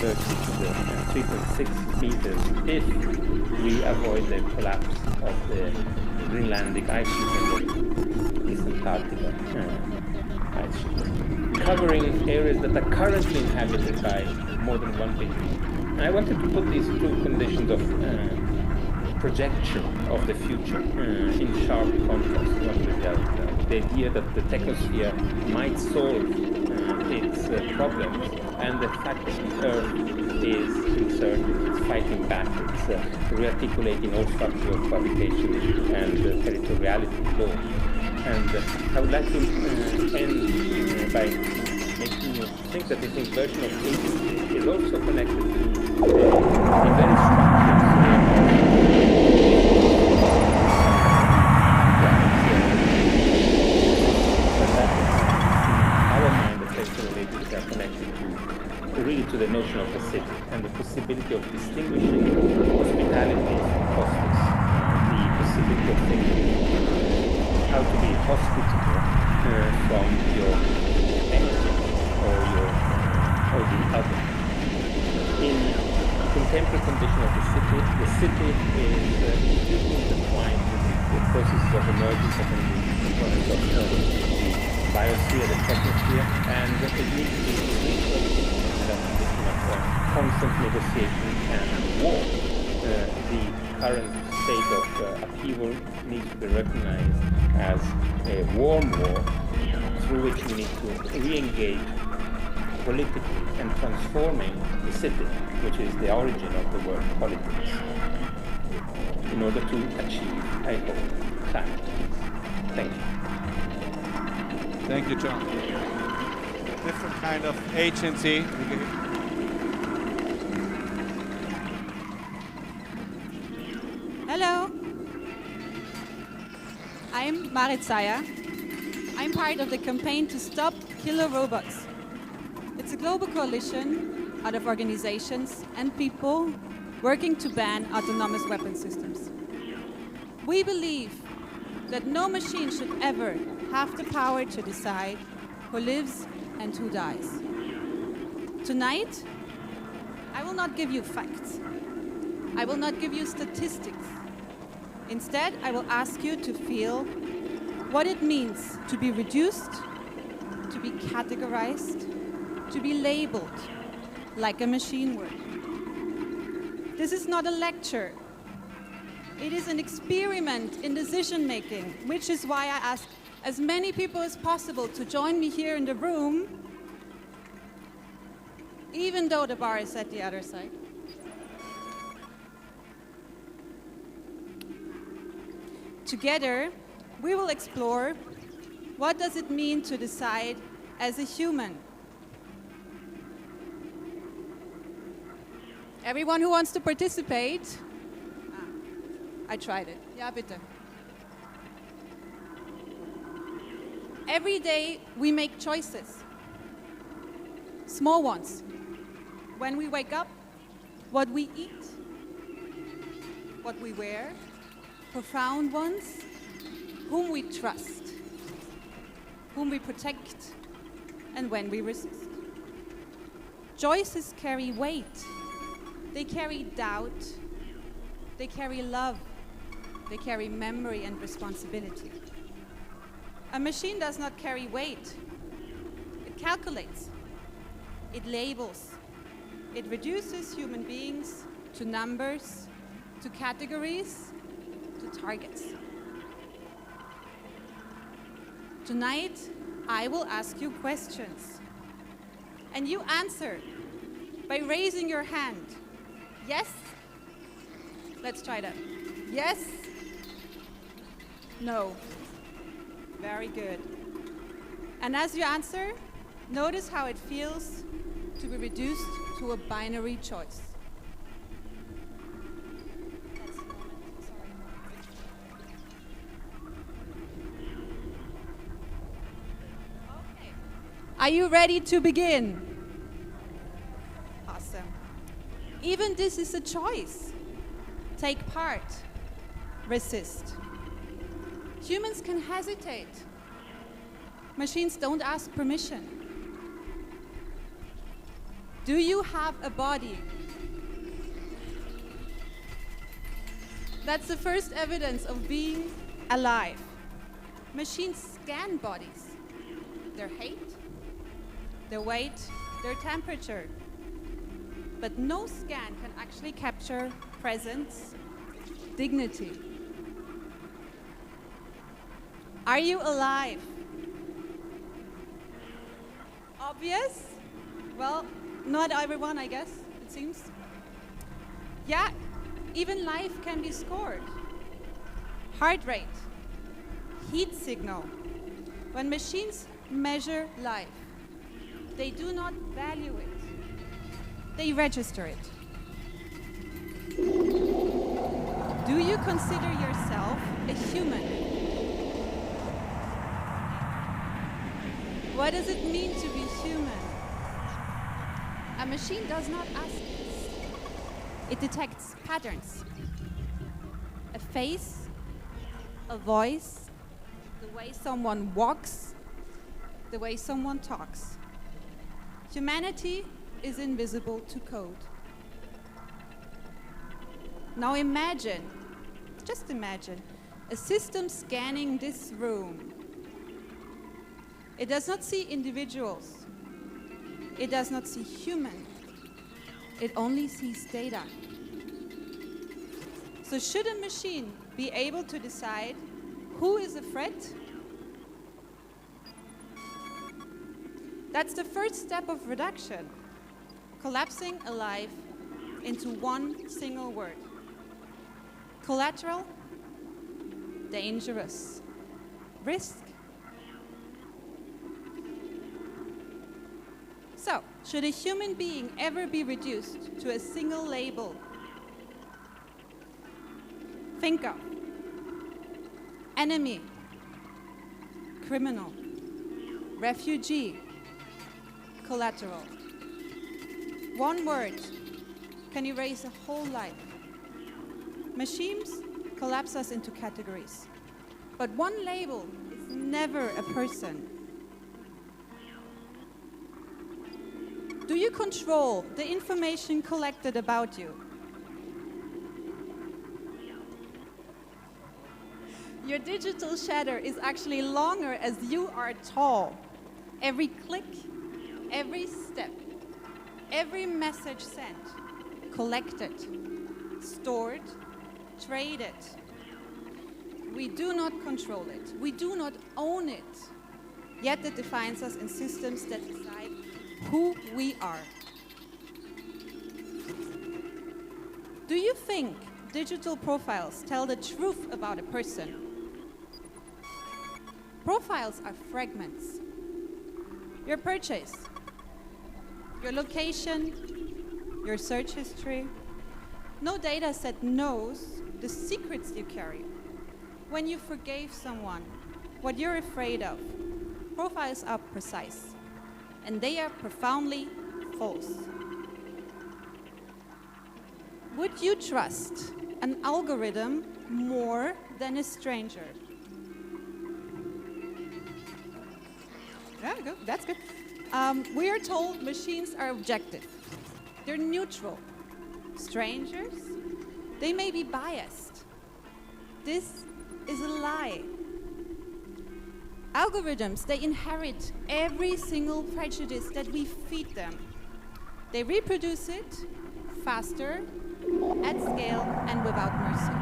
[SPEAKER 8] 30 to 3.6 meters if we avoid the collapse of the Greenlandic ice sheet and the East Antarctica ice sheet, covering areas that are currently inhabited by more than 1 billion. And I wanted to put these two conditions of projection of the future in sharp contrast one with the other. The idea that the technosphere might solve its problems, and the fact that the Earth is insurgent, it's fighting back, it's rearticulating all structural cohabitation and territoriality law. And I would like to end by making you think that this inversion of agency is also connected to the very really to the notion of the city and the possibility of distinguishing hospitality from hostess, the possibility of thinking how to be hospitable from your enemy or the other. In the contemporary condition of the city is deeply intertwined with the processes of emergence of the components of the biosphere, the technosphere, and it needs to be constant negotiation and war. The current state of upheaval needs to be recognized as a warm war through which we need to re-engage politically and transforming the city, which is the origin of the word politics, in order to achieve, I hope, climate peace. Thank you.
[SPEAKER 5] Thank you, John. Different kind of agency.
[SPEAKER 9] Hello, I'm Marit Saya. I'm part of the campaign to stop killer robots. It's a global coalition out of organizations and people working to ban autonomous weapon systems. We believe that no machine should ever have the power to decide who lives and who dies. Tonight, I will not give you facts. I will not give you statistics. Instead, I will ask you to feel what it means to be reduced, to be categorized, to be labeled like a machine would. This is not a lecture. It is an experiment in decision making, which is why I ask as many people as possible to join me here in the room, even though the bar is at the other side. Together, we will explore what does it mean to decide as a human. Everyone who wants to participate? I tried it. Ja, bitte. Every day we make choices. Small ones. When we wake up, what we eat, what we wear. Profound ones, whom we trust, whom we protect, and when we resist. Choices carry weight. They carry doubt. They carry love. They carry memory and responsibility. A machine does not carry weight. It calculates. It labels. It reduces human beings to numbers, to categories, to targets. Tonight, I will ask you questions. And you answer by raising your hand. Yes? Let's try that. Yes? No. Very good. And as you answer, notice how it feels to be reduced to a binary choice. Are you ready to begin? Awesome. Even this is a choice. Take part. Resist. Humans can hesitate. Machines don't ask permission. Do you have a body? That's the first evidence of being alive. Machines scan bodies. Their height, their weight, their temperature. But no scan can actually capture presence, dignity. Are you alive? Obvious? Well, not everyone, I guess. It's seems. Yeah, even life can be scored. Heart rate, heat signal. When machines measure life, they do not value it. They register it. Do you consider yourself a human? What does it mean to be human? A machine does not ask this. It detects patterns. A face, a voice, the way someone walks, the way someone talks. Humanity is invisible to code. Now imagine, just imagine, a system scanning this room. It does not see individuals. It does not see human. It only sees data. So should a machine be able to decide who is a threat? That's the first step of reduction, collapsing a life into one single word. Collateral, dangerous, risk. So, should a human being ever be reduced to a single label? Think of enemy, criminal, refugee, collateral. One word can erase a whole life. Machines collapse us into categories, but one label is never a person. Do you control the information collected about you? Your digital shadow is actually longer as you are tall. Every click, every step, every message sent, collected, stored, traded. We do not control it. We do not own it. Yet it defines us in systems that decide who we are. Do you think digital profiles tell the truth about a person? Profiles are fragments. Your purchase, your location, your search history. No data set knows the secrets you carry. When you forgave someone, what you're afraid of. Profiles are precise, and they are profoundly false. Would you trust an algorithm more than a stranger? Yeah, good. That's good. We are told machines are objective. They're neutral. Strangers, they may be biased. This is a lie. Algorithms, they inherit every single prejudice that we feed them. They reproduce it faster, at scale, and without mercy.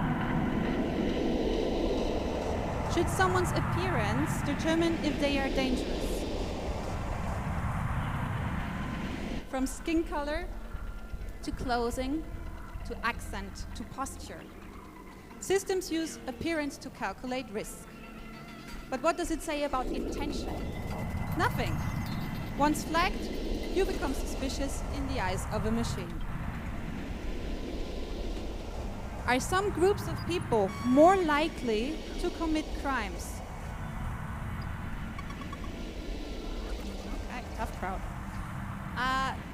[SPEAKER 9] Should someone's appearance determine if they are dangerous? From skin color, to clothing, to accent, to posture. Systems use appearance to calculate risk. But what does it say about intention? Nothing. Once flagged, you become suspicious in the eyes of a machine. Are some groups of people more likely to commit crimes? Okay, tough crowd.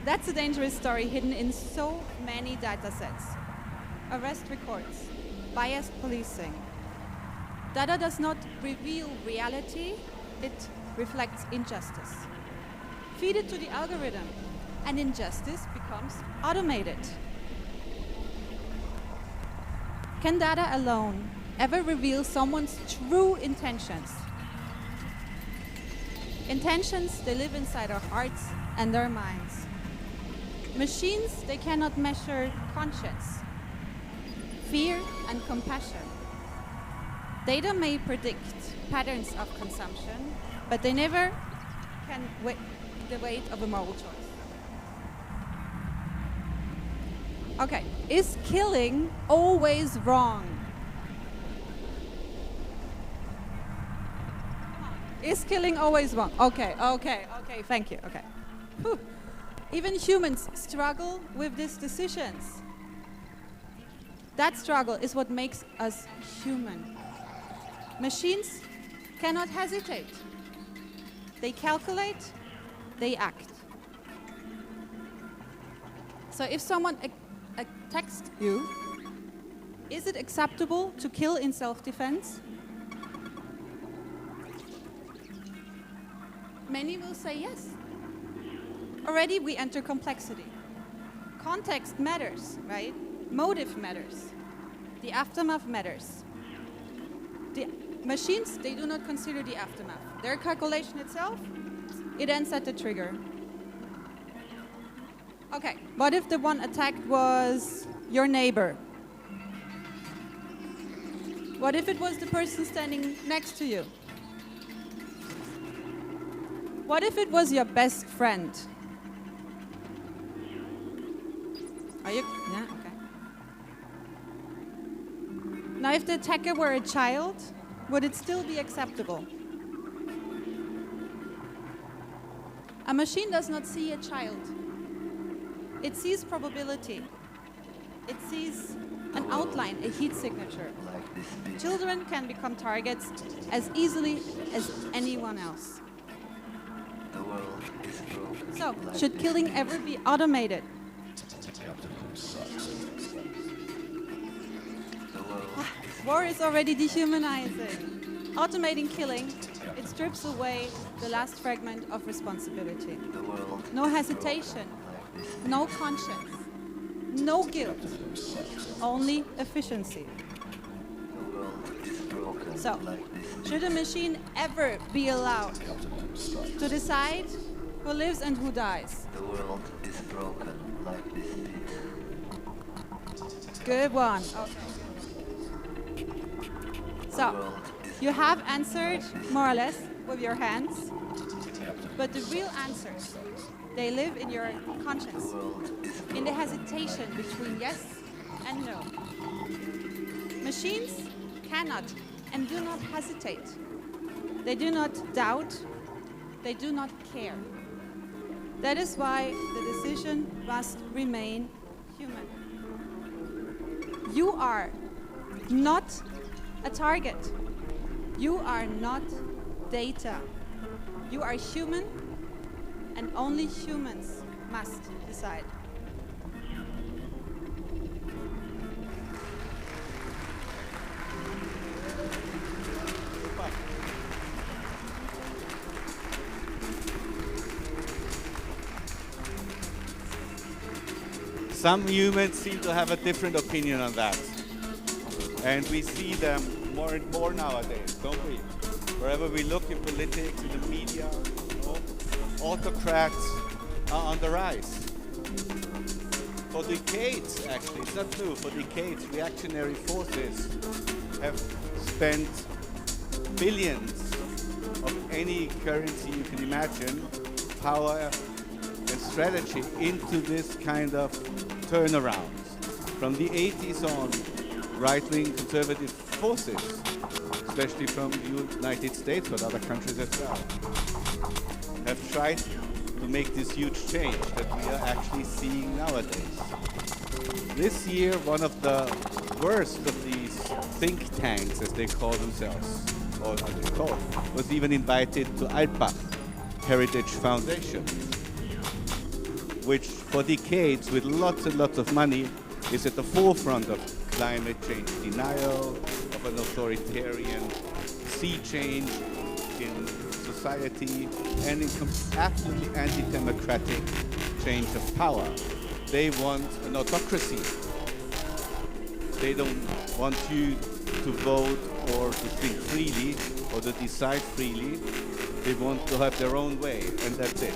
[SPEAKER 9] That's a dangerous story hidden in so many data sets. Arrest records, biased policing. Data does not reveal reality, it reflects injustice. Feed it to the algorithm, and injustice becomes automated. Can data alone ever reveal someone's true intentions? Intentions, they live inside our hearts and our minds. Machines, they cannot measure conscience, fear, and compassion. Data may predict patterns of consumption, but they never can weigh the weight of a moral choice. Okay, is killing always wrong? Is killing always wrong? Okay, thank you, okay. Whew. Even humans struggle with these decisions. That struggle is what makes us human. Machines cannot hesitate. They calculate, they act. So if someone attacks you, is it acceptable to kill in self-defense? Many will say yes. Already we enter complexity. Context matters, right? Motive matters. The aftermath matters. The machines, they do not consider the aftermath. Their calculation itself, it ends at the trigger. Okay, what if the one attacked was your neighbor? What if it was the person standing next to you? What if it was your best friend? Are you? Yeah, okay. Now, if the attacker were a child, would it still be acceptable? A machine does not see a child. It sees probability. It sees an outline, a heat signature. Children can become targets as easily as anyone else. So, should killing ever be automated? War is already dehumanizing. Automating killing, it strips away the last fragment of responsibility. No hesitation, no conscience, no guilt, only efficiency. So, should a machine ever be allowed to decide who lives and who dies?
[SPEAKER 10] The world is broken like this piece.
[SPEAKER 9] Good one. Okay. So, you have answered more or less with your hands, but the real answers, they live in your conscience, in the hesitation between yes and no. Machines cannot and do not hesitate. They do not doubt. They do not care. That is why the decision must remain human. You are not a target. You are not data. You are human, and only humans must decide.
[SPEAKER 5] Some humans seem to have a different opinion on that. And we see them more and more nowadays, don't we? Wherever we look in politics, in the media, autocrats are on the rise. For decades, actually, it's not new, for decades, reactionary forces have spent billions of any currency you can imagine, power and strategy into this kind of turnaround. From the 80s on, right-wing conservative forces, especially from the United States, but other countries as well, have tried to make this huge change that we are actually seeing nowadays. This year, one of the worst of these think tanks, as they call themselves, or as they call, was even invited to Alpbach Heritage Foundation, which for decades, with lots and lots of money, is at the forefront of climate change denial, of an authoritarian sea change in society, and in absolutely anti-democratic change of power. They want an autocracy. They don't want you to vote or to think freely or to decide freely. They want to have their own way, and that's it.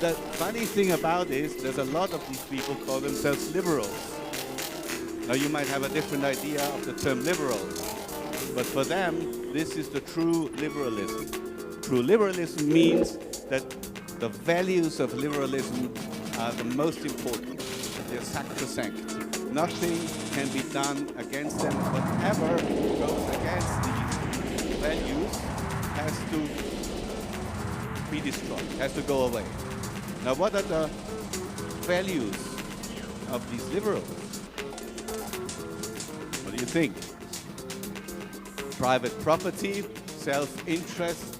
[SPEAKER 5] The funny thing about it is there's a lot of these people call themselves liberals. Now you might have a different idea of the term liberal, but for them, this is the true liberalism. True liberalism means that the values of liberalism are the most important. They're sacrosanct. Nothing can be done against them. Whatever goes against these values has to be destroyed, has to go away. Now, what are the values of these liberals? What do you think? Private property, self-interest,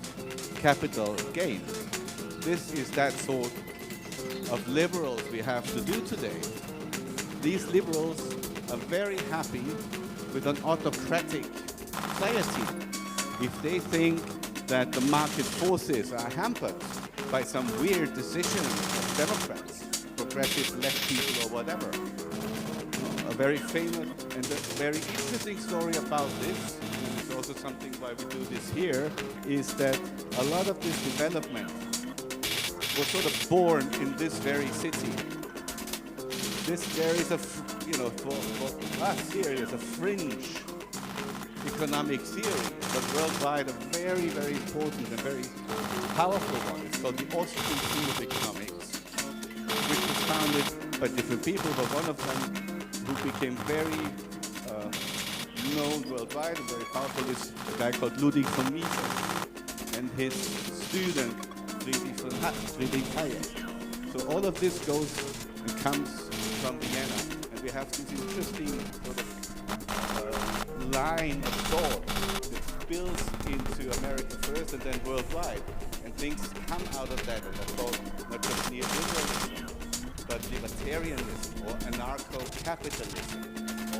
[SPEAKER 5] capital gain. This is that sort of liberals we have to do today. These liberals are very happy with an autocratic society. If they think that the market forces are hampered by some weird decisions of Democrats, progressive left people or whatever. A very famous and a very interesting story about this, and it's also something why we do this here, is that a lot of this development was sort of born in this very city. There is a, for us here, it is a fringe economic theory, but worldwide a very, very important and very powerful one. It's called the Austrian School of Economics, which was founded by different people, but one of them who became very known worldwide and very powerful is a guy called Ludwig von Mises and his student Friedrich Hayek. So all of this goes and comes from Vienna, and we have this interesting sort of line of thought that builds into America first and then worldwide, and things come out of that, and they're called not just neoliberalism, but libertarianism or anarcho-capitalism,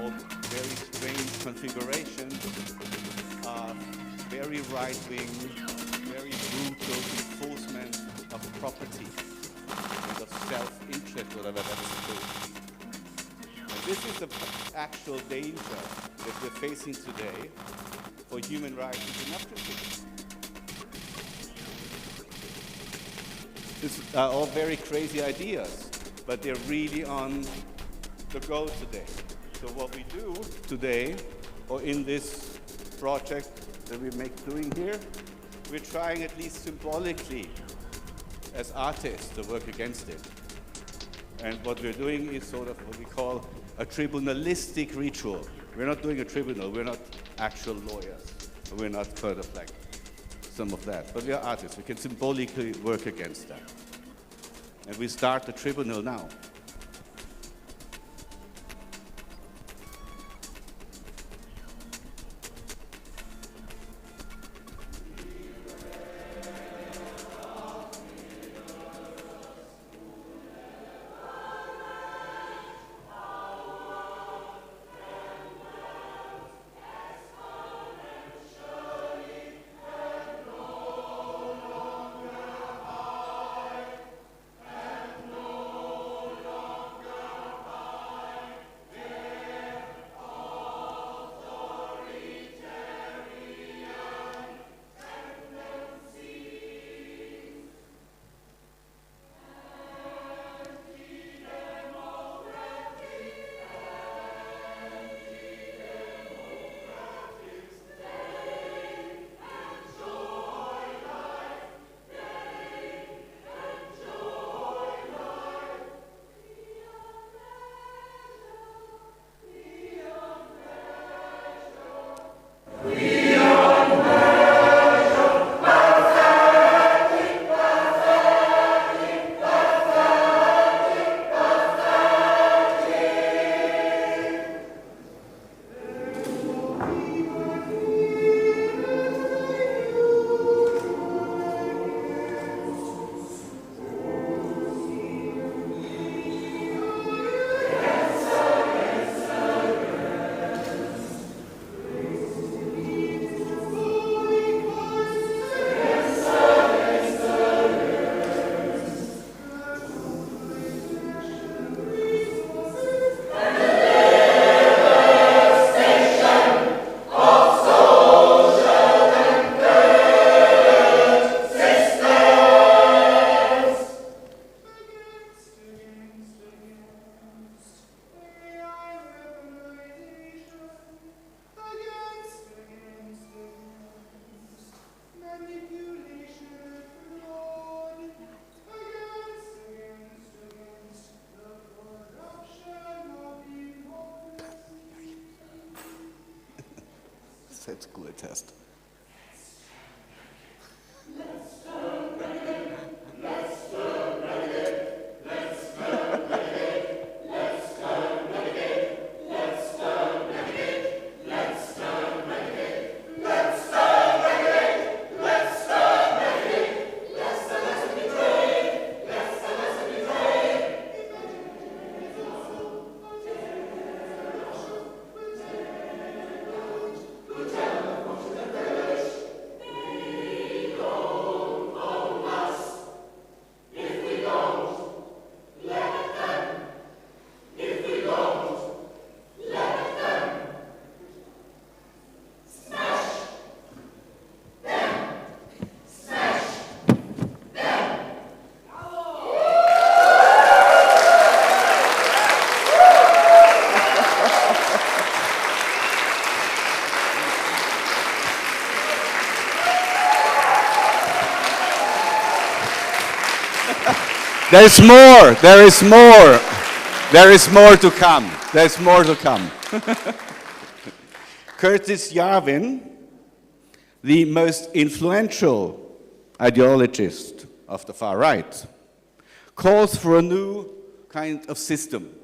[SPEAKER 5] all very strange configurations, very right-wing, very brutal enforcement of property and of self-interest, whatever that's supposed to be. And this is the actual danger that we're facing today for human rights and democracy. These are all very crazy ideas, but they're really on the go today. So what we do today, or in this project that we're doing here, we're trying at least symbolically as artists to work against it. And what we're doing is sort of what we call a tribunalistic ritual. We're not doing a tribunal, we're not actual lawyers, we're not sort of like some of that, but we are artists. We can symbolically work against that. And we start the tribunal now. Selbstkultest. There's more, there is more. There is more to come. There's more to come. Curtis Yarvin, the most influential ideologist of the far right, calls for a new kind of system,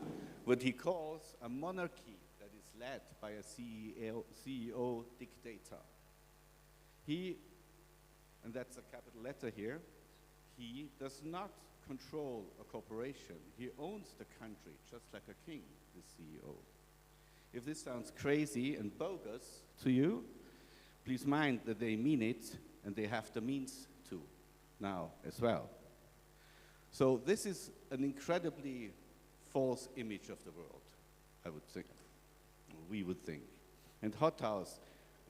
[SPEAKER 5] what he calls a monarchy that is led by a CEO dictator. He, and that's a capital letter here, he does not control a corporation. He owns the country, just like a king, the CEO. If this sounds crazy and bogus to you, please mind that they mean it, and they have the means to now as well. So this is an incredibly false image of the world, I would think, we would think. And Hot House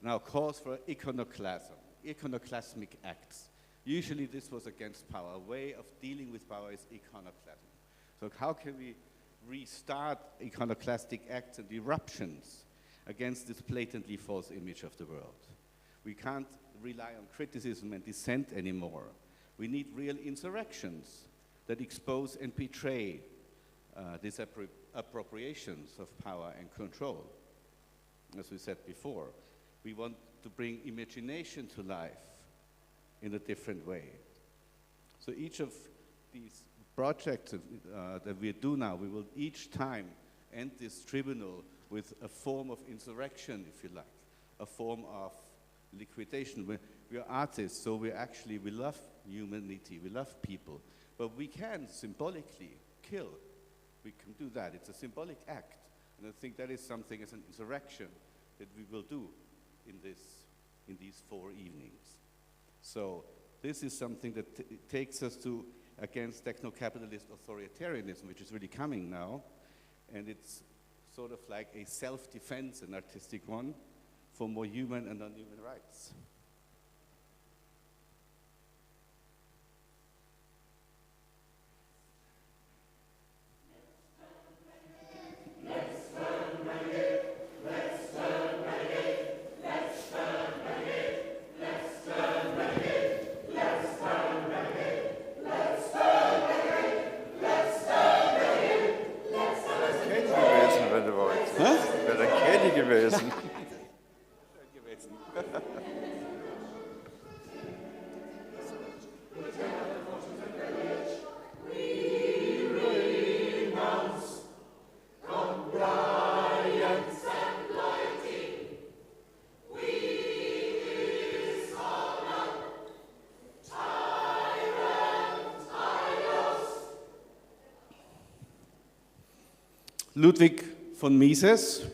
[SPEAKER 5] now calls for iconoclasm, iconoclasmic acts. Usually this was against power. A way of dealing with power is iconoclasm. So how can we restart iconoclastic acts and eruptions against this blatantly false image of the world? We can't rely on criticism and dissent anymore. We need real insurrections that expose and betray these appropriations of power and control. As we said before, we want to bring imagination to life in a different way. So each of these projects that we do now, we will each time end this tribunal with a form of insurrection, if you like, a form of liquidation. We are artists, so we love humanity, we love people, but we can symbolically kill. We can do that. It's a symbolic act, and I think that is something as an insurrection that we will do in these 4 evenings. So this is something that takes us against techno-capitalist authoritarianism, which is really coming now, and it's sort of like a self-defense, an artistic one, for more human and non-human rights. Ludwig von Mises,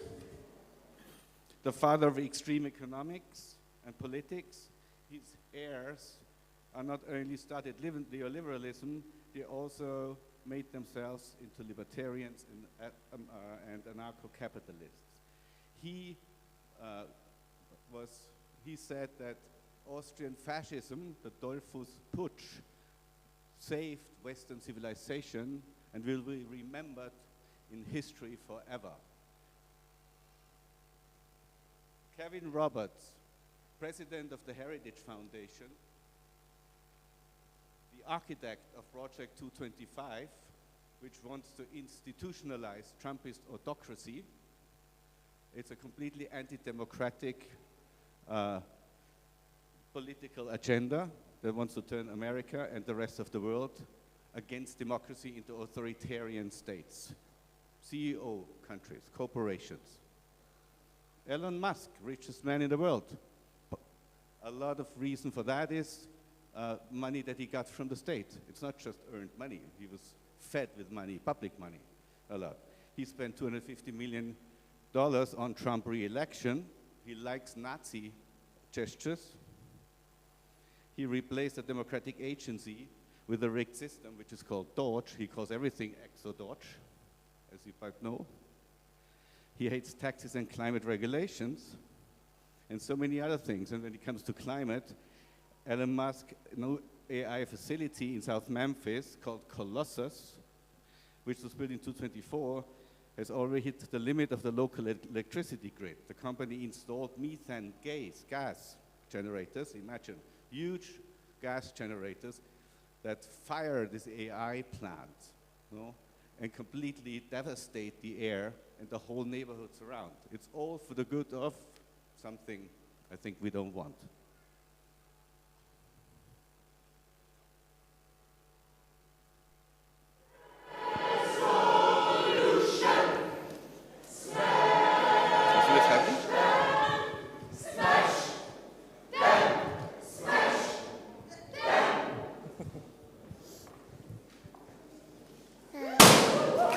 [SPEAKER 5] the father of extreme economics and politics, his heirs are not only started neoliberalism, they also made themselves into libertarians and anarcho-capitalists. He said that Austrian fascism, the Dollfuss Putsch, saved Western civilization and will be remembered in history forever. Kevin Roberts, president of the Heritage Foundation, the architect of Project 225, which wants to institutionalize Trumpist autocracy. It's a completely anti-democratic political agenda that wants to turn America and the rest of the world against democracy into authoritarian states. CEO countries, corporations. Elon Musk, richest man in the world. A lot of reason for that is money that he got from the state. It's not just earned money. He was fed with money, public money, a lot. He spent $250 million on Trump re-election. He likes Nazi gestures. He replaced the democratic agency with a rigged system, which is called Doge. He calls everything exo-Doge, as you might know. He hates taxes and climate regulations, and so many other things. And when it comes to climate, Elon Musk, AI facility in South Memphis called Colossus, which was built in 2024, has already hit the limit of the local electricity grid. The company installed methane gas generators, imagine, huge gas generators that fire this AI plant, and completely devastate the air and the whole neighborhoods around. It's all for the good of something I think we don't want.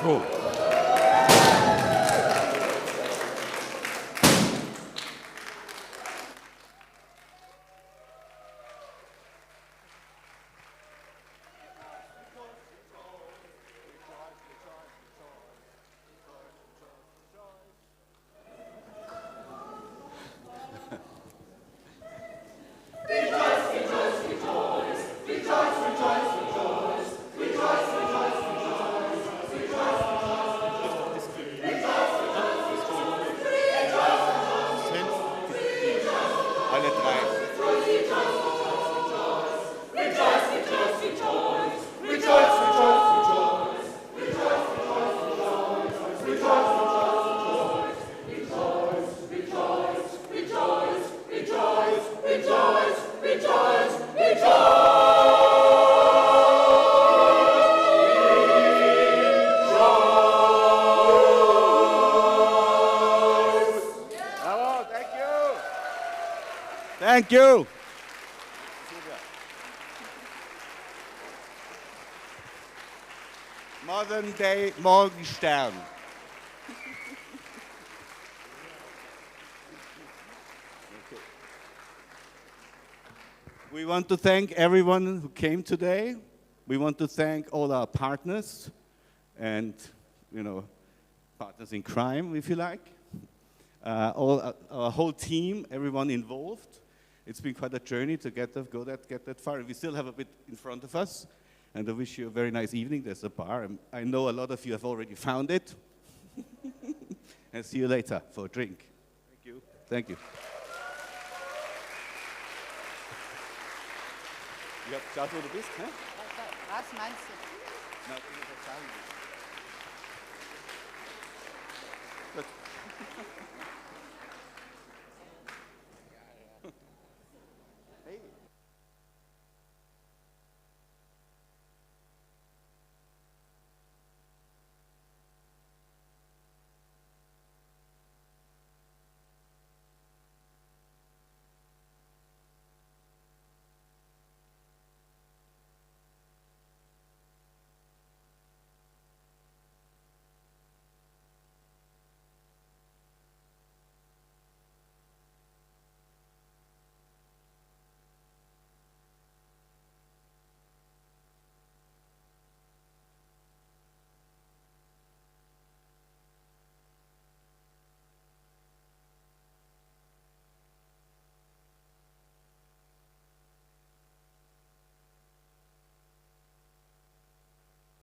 [SPEAKER 1] Cool.
[SPEAKER 5] Thank you. Modern day Morgenstern. We want to thank everyone who came today. We want to thank all our partners and, partners in crime, if you like. Our whole team, everyone involved. It's been quite a journey to get that far. We still have a bit in front of us, and I wish you a very nice evening. There's a bar. I know a lot of you have already found it. And see you later for a drink. Thank you. Thank you. Ja, schaut, wo du bist, hä?
[SPEAKER 3] Was meinst du?
[SPEAKER 5] Na, ich will das sagen.